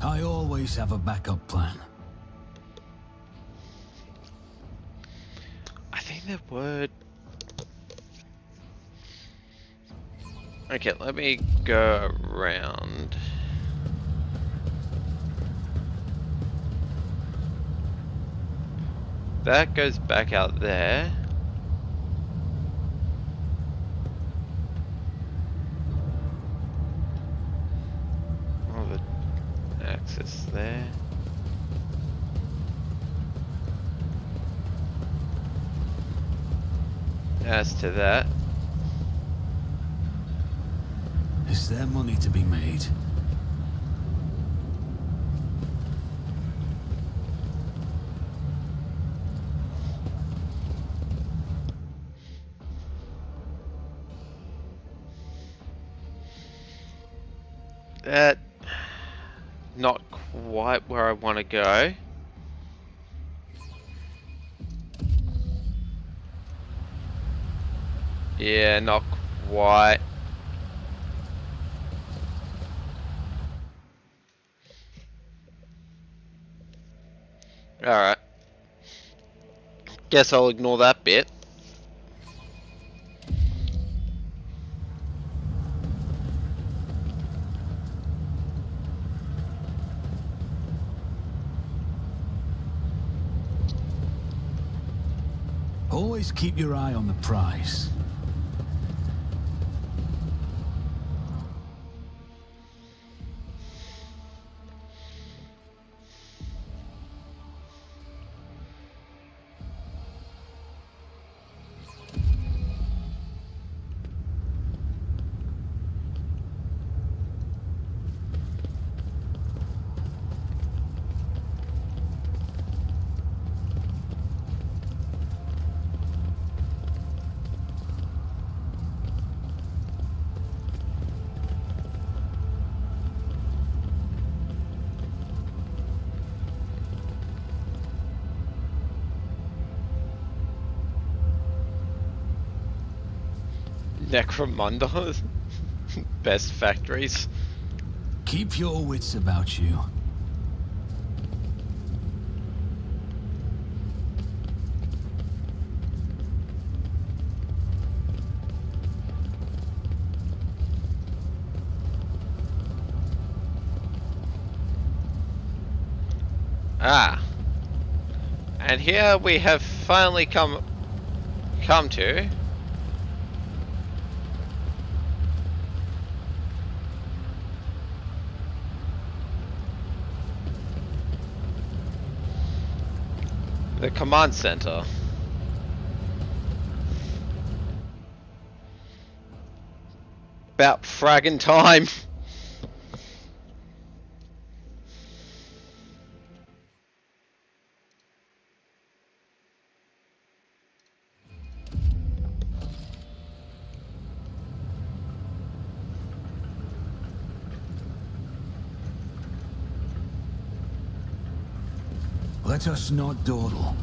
S3: I always have a backup plan.
S1: I think there were... Okay, let me go around. That goes back out there. Oh, the access there. As to that,
S3: Is there money to be made?
S1: that not quite where I want to go. Yeah, not quite. Alright. Guess I'll ignore that bit.
S3: Always keep your eye on the prize.
S1: Necromunda. Best factories.
S3: Keep your wits about you.
S1: Ah. And here we have finally come to the command center. About fragging time.
S3: Let us not dawdle.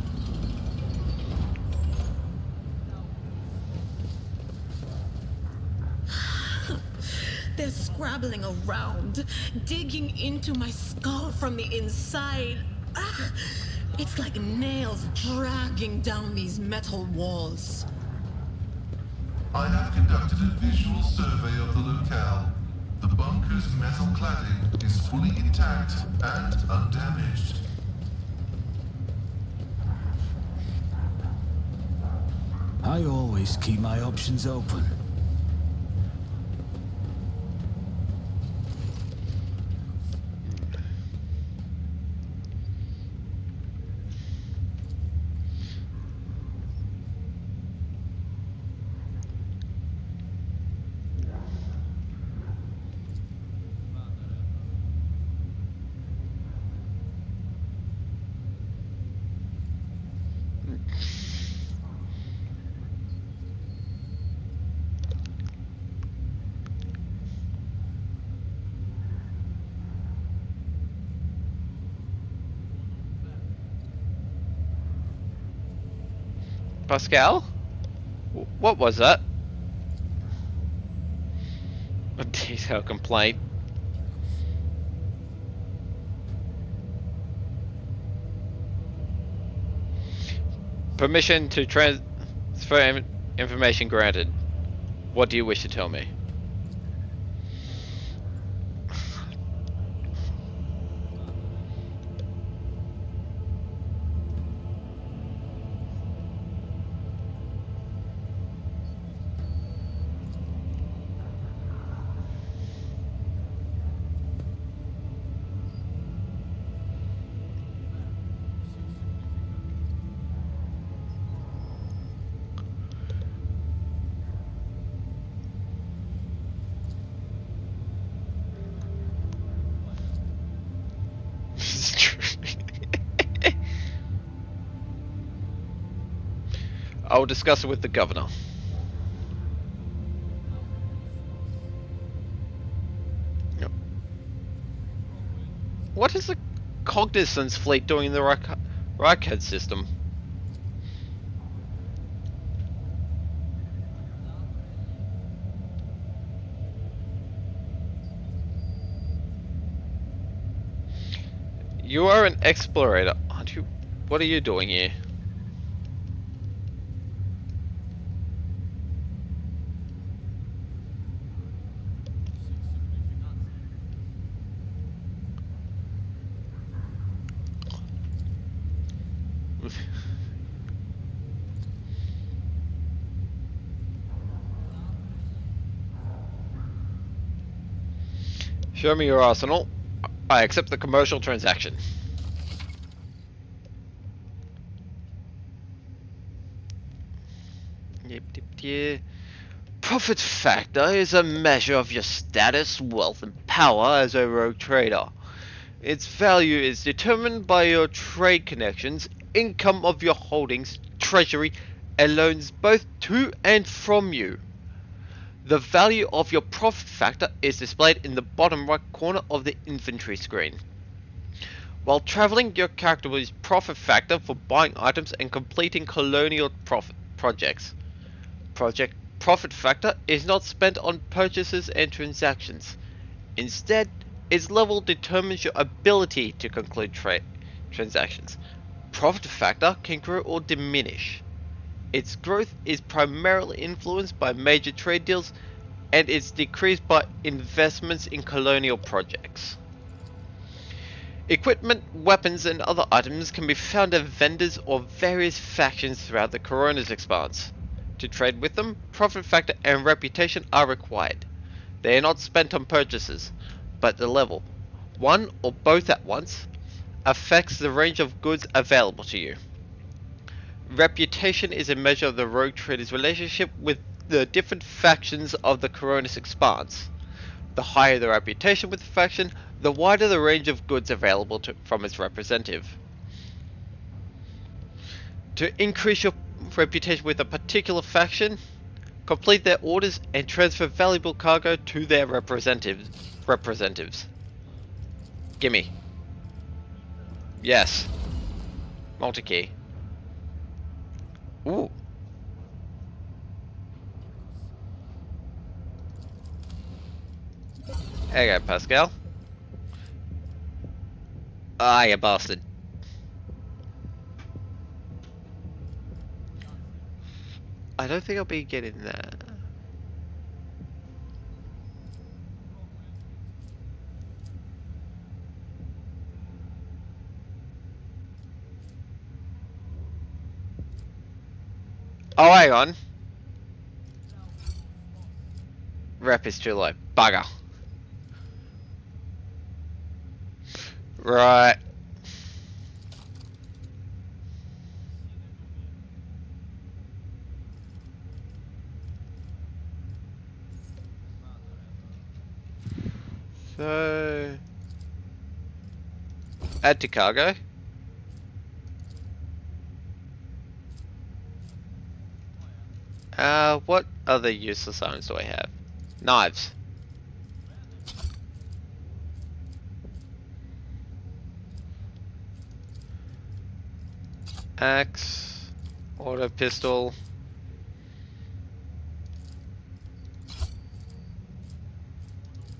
S7: They're scrabbling around, digging into my skull from the inside. Ah, it's like nails dragging down these metal walls.
S5: I have conducted a visual survey of the locale. The bunker's metal cladding is fully intact and undamaged.
S3: I always keep my options open.
S1: Pascal? What was that? A detailed complaint. Permission to transfer information granted. What do you wish to tell me? I will discuss it with the governor. Yep. What is the Cognizance fleet doing in the Rykad system? You are an explorator, aren't you? What are you doing here? Show me your arsenal. I accept the commercial transaction. Yep. Profit factor is a measure of your status, wealth, and power as a rogue trader. Its value is determined by your trade connections, income of your holdings, treasury, and loans both to and from you. The value of your profit factor is displayed in the bottom right corner of the inventory screen. While traveling, your character will use profit factor for buying items and completing colonial projects. profit factor is not spent on purchases and transactions. Instead, its level determines your ability to conclude transactions. Profit factor can grow or diminish. Its growth is primarily influenced by major trade deals, and it's decreased by investments in colonial projects. Equipment, weapons, and other items can be found at vendors or various factions throughout the Corona's expanse. To trade with them, profit factor and reputation are required. They are not spent on purchases, but the level, one or both at once, affects the range of goods available to you. Reputation is a measure of the rogue trader's relationship with the different factions of the Coronis expanse. The higher the reputation with the faction, the wider the range of goods available from its representative. To increase your reputation with a particular faction, complete their orders and transfer valuable cargo to their representatives. Gimme. Yes. Multi-key. Ooh. There you go, Pascal. Ah, you bastard. I don't think I'll be getting that. Oh, hang on. Rep is too low. Bugger. Right. So... add to cargo. What other useless items do I have? Knives. Axe. Auto pistol.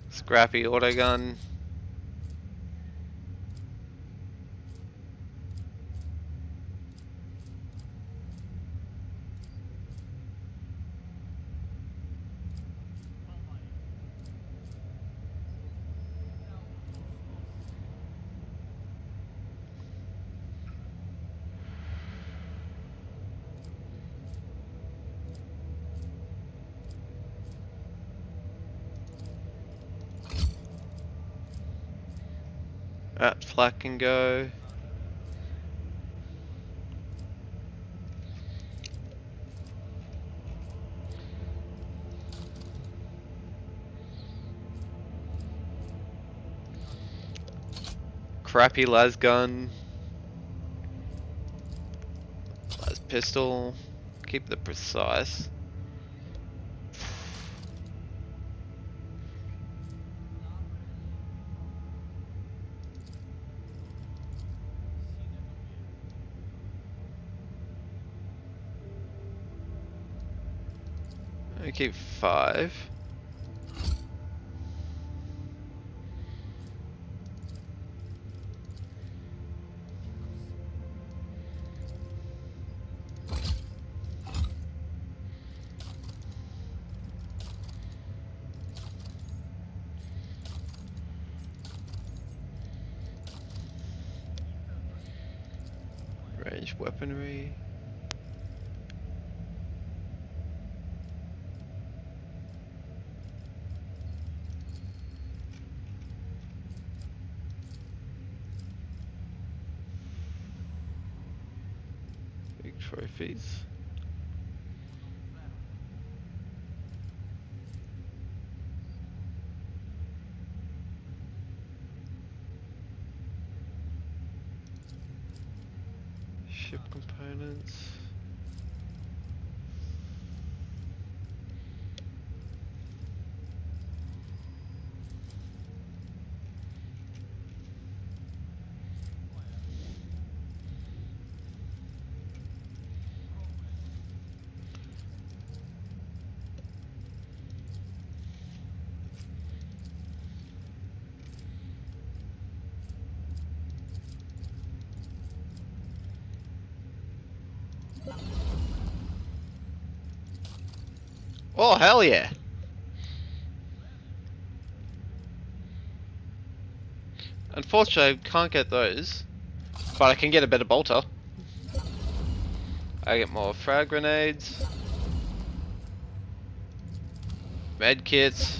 S1: Scrappy auto gun. That flak can go. Crappy las gun. Las pistol. Keep the precise. I keep 5. Ranged weaponry. Big trophies. Ship components. Oh, hell yeah. Unfortunately, I can't get those. But I can get a better bolter. I get more frag grenades. Med kits.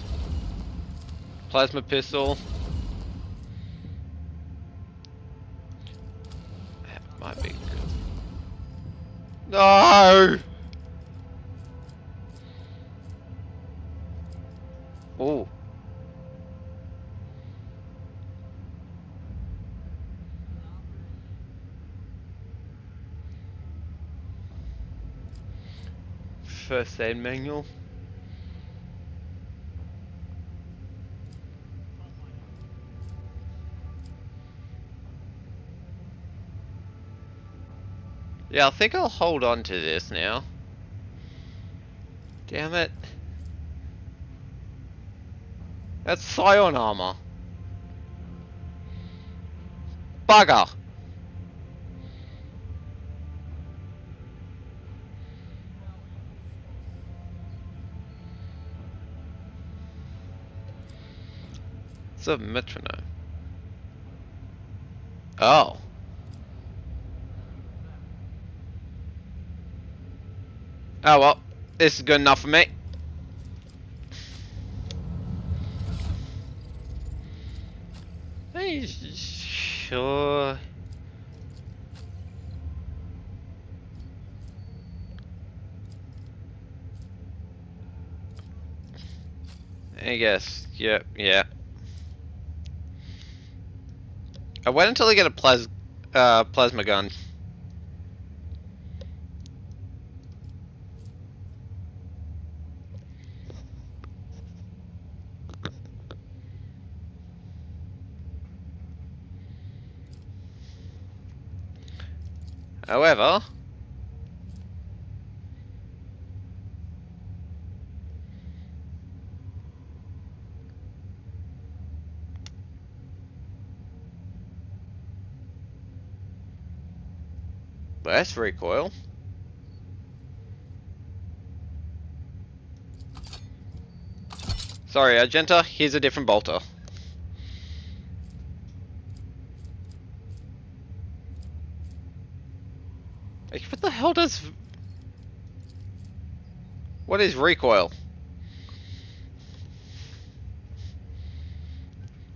S1: Plasma pistol. That might be good. No! Ooh. First aid manual. Yeah, I think I'll hold on to this now. Damn it. That's Scion armor. Bugger. It's a metronome. Oh. Oh well, this is good enough for me. Are you sure? I guess, yep, yeah. I wait until I get a plasma gun. However, less recoil. Sorry, Argenta, here's a different bolter. Like, what the hell does... What is recoil?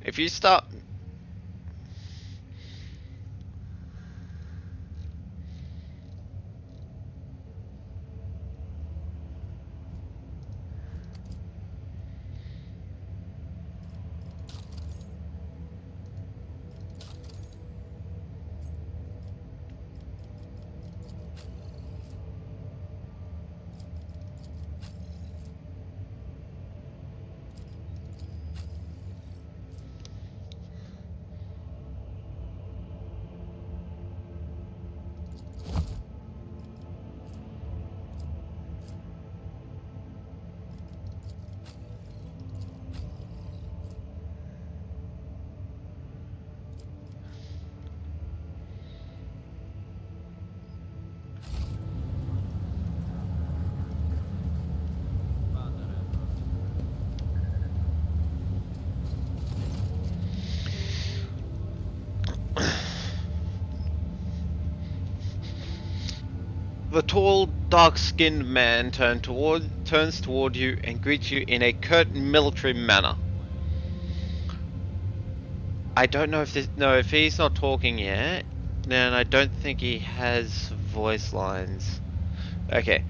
S1: If you start... The tall, dark-skinned man turns toward you and greets you in a curt military manner. I don't know if this... No, if he's not talking yet, then I don't think he has voice lines. Okay.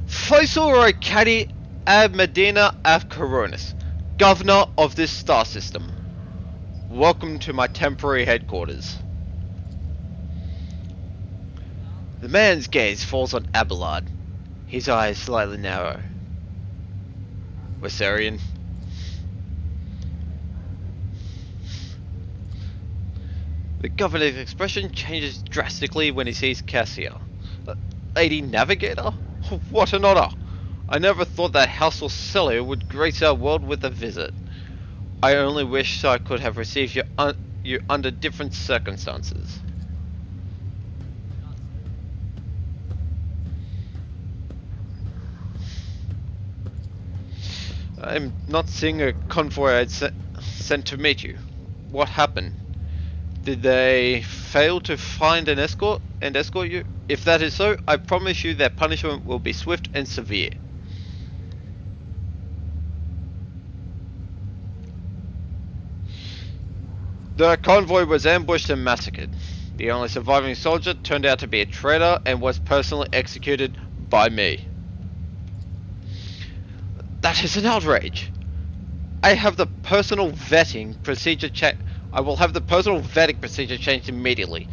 S1: Faisal Rykad ab Medina af Coronis, Governor of this star system. Welcome to my temporary headquarters. The man's gaze falls on Abelard. His eyes slightly narrow. Wessarian. The governor's expression changes drastically when he sees Cassia. Lady Navigator? What an honor! I never thought that House Orselio would grace our world with a visit. I only wish I could have received you under different circumstances. I'm not seeing a convoy I'd sent to meet you. What happened? Did they fail to find an escort and escort you? If that is so, I promise you their punishment will be swift and severe. The convoy was ambushed and massacred. The only surviving soldier turned out to be a traitor and was personally executed by me. That is an outrage. I have the personal vetting procedure I will have the personal vetting procedure changed immediately.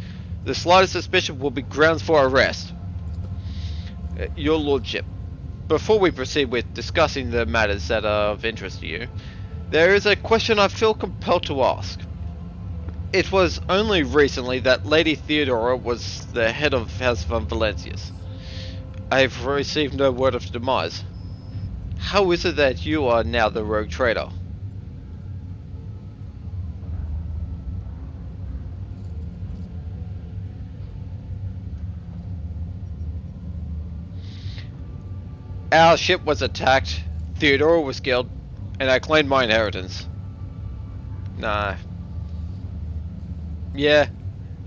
S1: The slightest suspicion will be grounds for arrest. Your Lordship, before we proceed with discussing the matters that are of interest to you, there is a question I feel compelled to ask. It was only recently that Lady Theodora was the head of House von Valancius. I have received no word of demise. How is it that you are now the rogue traitor? Our ship was attacked, Theodora was killed, and I claimed my inheritance. Nah. Yeah,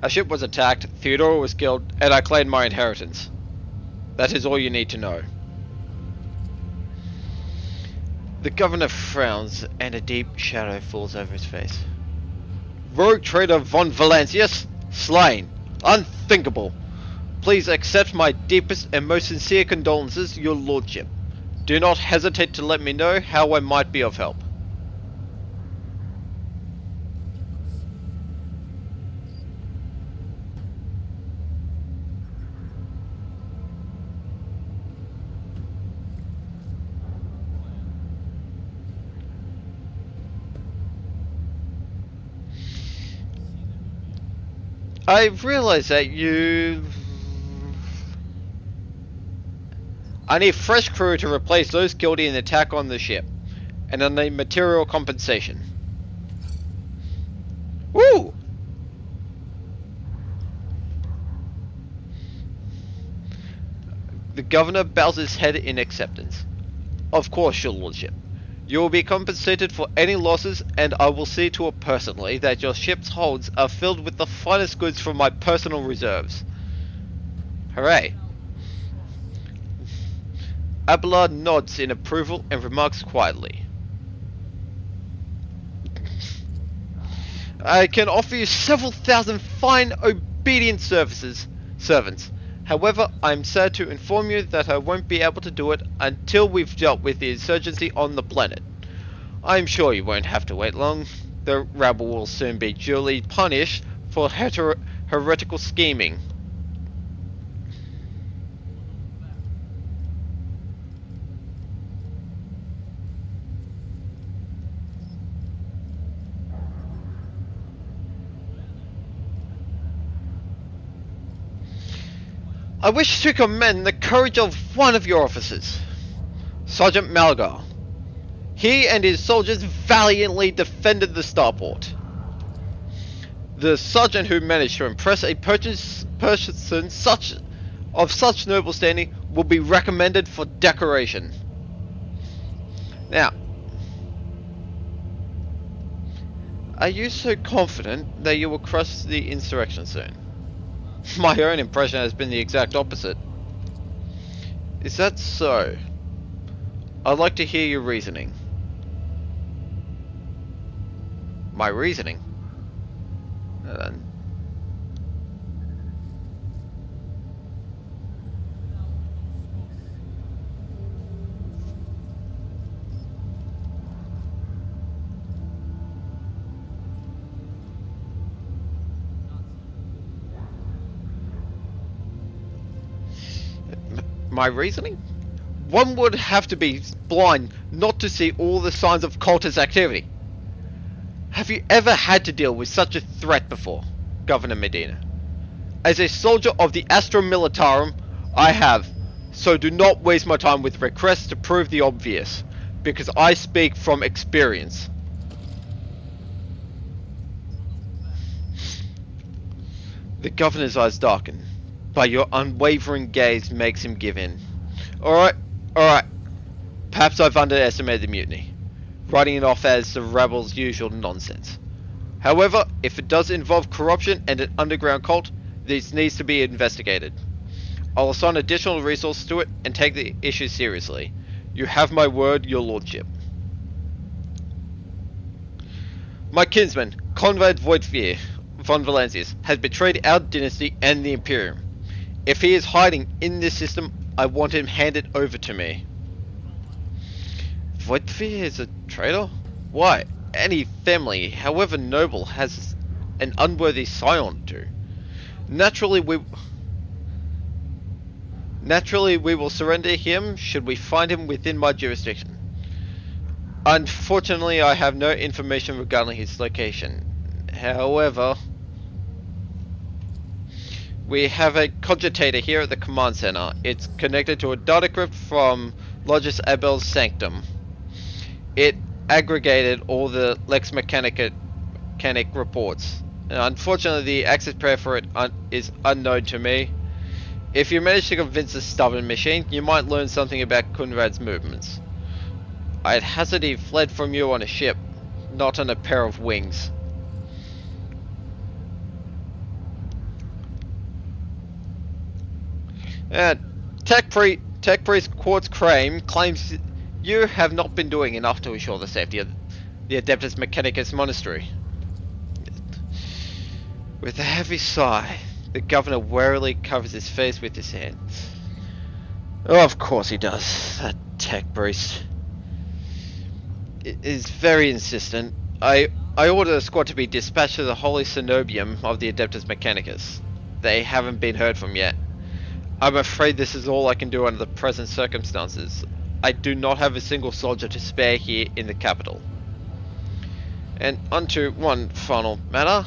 S1: our ship was attacked, Theodora was killed, and I claimed my inheritance. That is all you need to know. The governor frowns, and a deep shadow falls over his face. Rogue traitor von Valancius? Slain. Unthinkable. Please accept my deepest and most sincere condolences, your lordship. Do not hesitate to let me know how I might be of help. I realize that I need fresh crew to replace those killed in the attack on the ship, and I need material compensation. Woo! The governor bows his head in acceptance. Of course, your lordship. You will be compensated for any losses, and I will see to it personally that your ship's holds are filled with the finest goods from my personal reserves. Hooray! Abelard nods in approval and remarks quietly. I can offer you several thousand fine, obedient servants. However, I'm sad to inform you that I won't be able to do it until we've dealt with the insurgency on the planet. I'm sure you won't have to wait long. The rabble will soon be duly punished for heretical scheming. I wish to commend the courage of one of your officers, Sergeant Malgar. He and his soldiers valiantly defended the starport. The sergeant who managed to impress a person of such noble standing will be recommended for decoration. Now, are you so confident that you will crush the insurrection soon? My own impression has been the exact opposite. Is that so? I'd like to hear your reasoning. My reasoning? My reasoning? One would have to be blind not to see all the signs of cultist activity. Have you ever had to deal with such a threat before, Governor Medina? As a soldier of the Astra Militarum, I have, so do not waste my time with requests to prove the obvious, because I speak from experience. The governor's eyes darken, but your unwavering gaze makes him give in. Alright. Perhaps I've underestimated the mutiny. writing it off as the rebels' usual nonsense. However, if it does involve corruption and an underground cult, this needs to be investigated. I'll assign additional resources to it and take the issue seriously. You have my word, your lordship. My kinsman, Conrad Voigtvier von Valancius, has betrayed our dynasty and the Imperium. If he is hiding in this system, I want him handed over to me. Voigtvier is a traitor? Why? Any family, however noble, has an unworthy scion too. Naturally we will surrender him should we find him within my jurisdiction. Unfortunately, I have no information regarding his location. However, we have a cogitator here at the command center. It's connected to a data crypt from Logis Abel's sanctum. It aggregated all the Lex Mechanic reports. Unfortunately, the access path for it is unknown to me. If you manage to convince the stubborn machine, you might learn something about Conrad's movements. I'd hazard he fled from you on a ship, not on a pair of wings. Tech Priest Quartz Crane claims you have not been doing enough to ensure the safety of the Adeptus Mechanicus monastery. With a heavy sigh, the governor warily covers his face with his hand. Oh, of course he does. That tech priest is very insistent. I ordered a squad to be dispatched to the Holy Cenobium of the Adeptus Mechanicus. They haven't been heard from yet. I'm afraid this is all I can do under the present circumstances. I do not have a single soldier to spare here in the capital. And onto one final matter.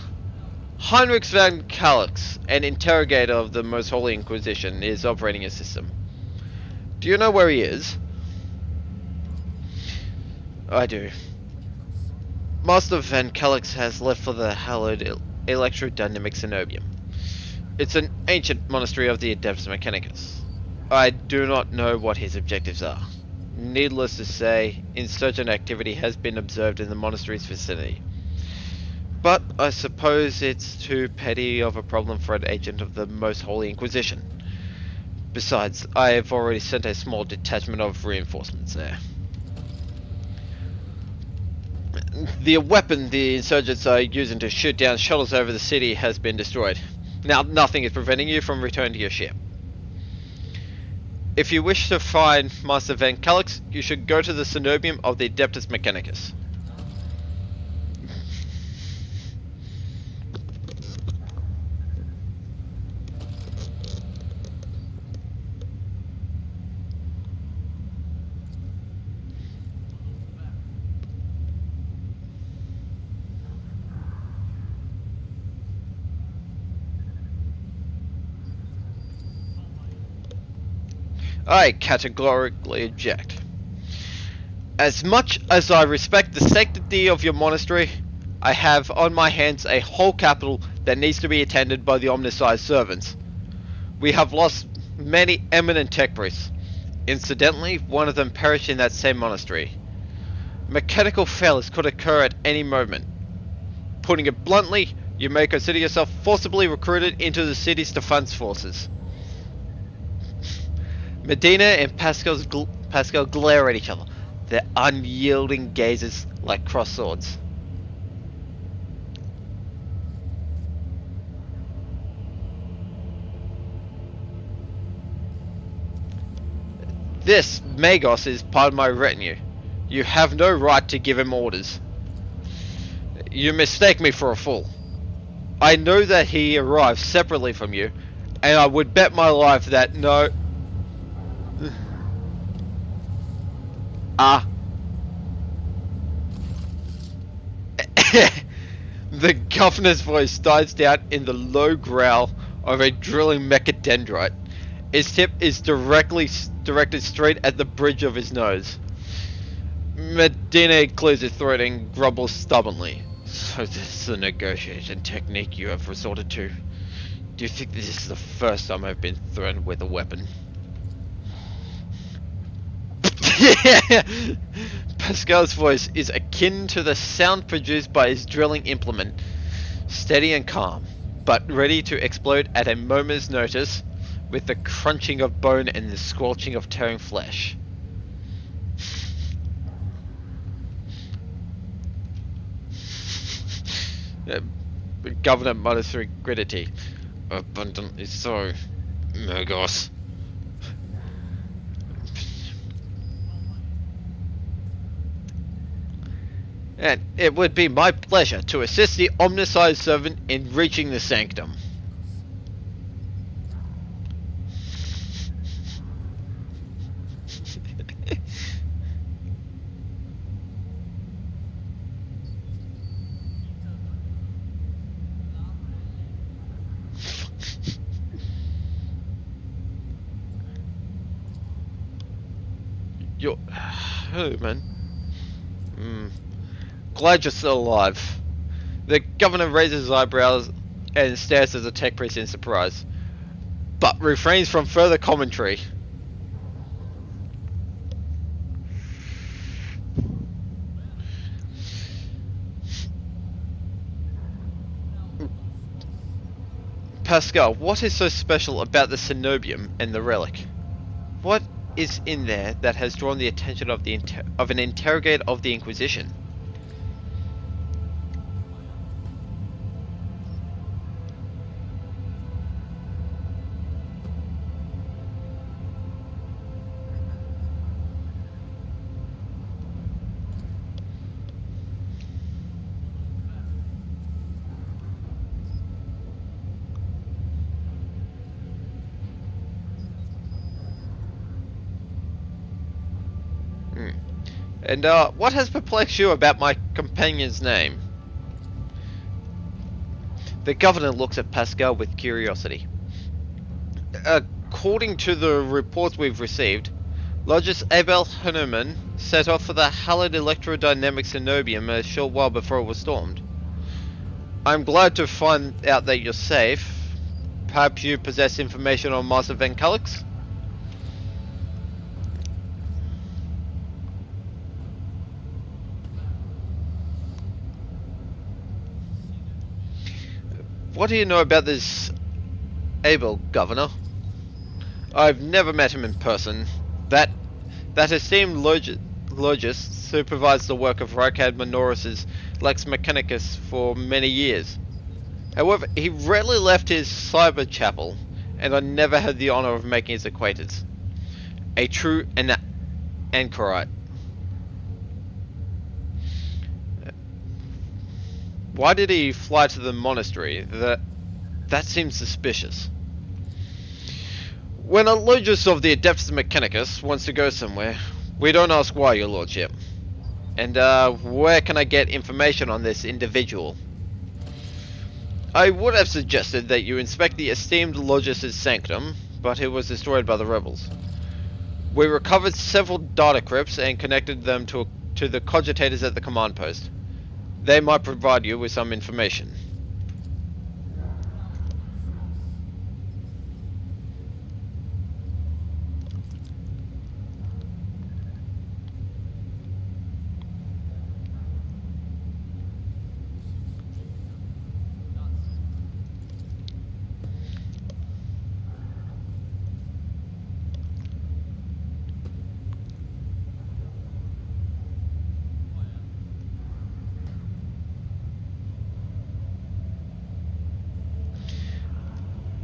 S1: Heinrich van Calix, an interrogator of the Most Holy Inquisition, is operating a system. Do you know where he is? I do. Master van Calix has left for the hallowed Electrodynamic Cenobium. It's an ancient monastery of the Adeptus Mechanicus. I do not know what his objectives are. Needless to say, insurgent activity has been observed in the monastery's vicinity. But I suppose it's too petty of a problem for an agent of the Most Holy Inquisition. Besides, I have already sent a small detachment of reinforcements there. The weapon the insurgents are using to shoot down shuttles over the city has been destroyed. Now, nothing is preventing you from returning to your ship. If you wish to find Master Van Calix, you should go to the Cenobium of the Adeptus Mechanicus. I categorically object. As much as I respect the sanctity of your monastery, I have on my hands a whole capital that needs to be attended by the Omnicized servants. We have lost many eminent tech priests. Incidentally, one of them perished in that same monastery. Mechanical failures could occur at any moment. Putting it bluntly, you may consider yourself forcibly recruited into the city's defense forces. Medina and Pascal glare at each other, their unyielding gazes like crossed swords. This Magos is part of my retinue. You have no right to give him orders. You mistake me for a fool. I know that he arrived separately from you, and I would bet my life that no... The governor's voice dies down in the low growl of a drilling mechadendrite. Its tip is directed straight at the bridge of his nose. Medina clears his throat and grumbles stubbornly. So this is the negotiation technique you have resorted to. Do you think this is the first time I've been threatened with a weapon? Yeah. Pascal's voice is akin to the sound produced by his drilling implement, steady and calm, but ready to explode at a moment's notice with the crunching of bone and the squelching of tearing flesh. Governor mutters through gritty. Abundantly so, Murgos. And it would be my pleasure to assist the Omnicide servant in reaching the sanctum. You're... Who, man? Glad you're still alive. The governor raises his eyebrows and stares at the tech priest in surprise, but refrains from further commentary. Pascal, what is so special about the cenobium and the relic? What is in there that has drawn the attention of an interrogator of the Inquisition? And what has perplexed you about my companion's name? The governor looks at Pascal with curiosity. According to the reports we've received, Logis Abel Hanuman set off for the hallowed electrodynamic cenobium a short while before it was stormed. I'm glad to find out that you're safe. Perhaps you possess information on Master Van Calix? What do you know about this Abel, Governor? I've never met him in person. That esteemed Logis supervised the work of Rykad Minoris' Lex Mechanicus for many years. However, he rarely left his cyber chapel, and I never had the honor of making his acquaintance. A true anchorite. Why did he fly to the monastery? That seems suspicious. When a Logis of the Adeptus Mechanicus wants to go somewhere, we don't ask why, your lordship. And where can I get information on this individual? I would have suggested that you inspect the esteemed Logis' sanctum, but it was destroyed by the rebels. We recovered several data crypts and connected them to the cogitators at the command post. They might provide you with some information.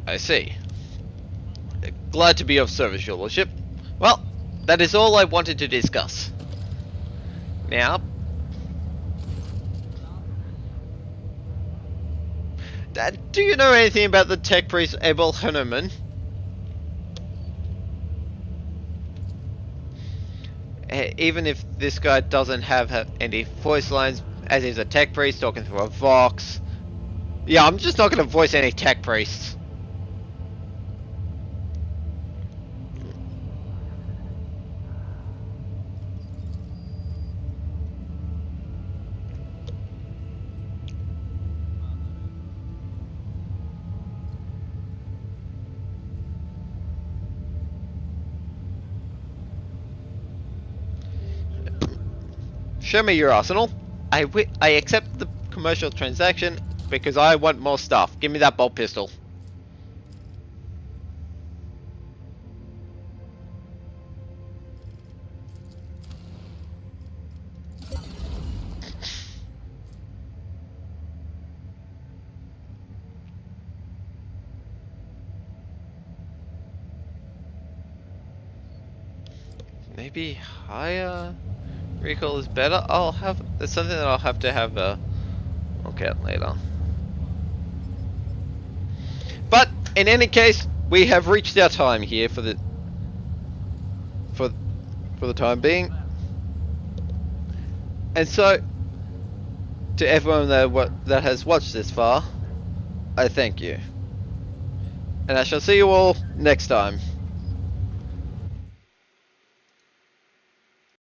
S1: I see. Glad to be of service, your lordship. Well, that is all I wanted to discuss. Now, do you know anything about the tech priest Abel Hanuman? Even if this guy doesn't have any voice lines, as he's a tech priest talking through a vox. Yeah, I'm just not going to voice any tech priests. Show me your arsenal. I accept the commercial transaction because I want more stuff. Give me that bolt pistol. Maybe higher recall is better. There's something that I'll have to have look at later. But in any case, we have reached our time here for the time being. And so, to everyone that has watched this far, I thank you. And I shall see you all next time.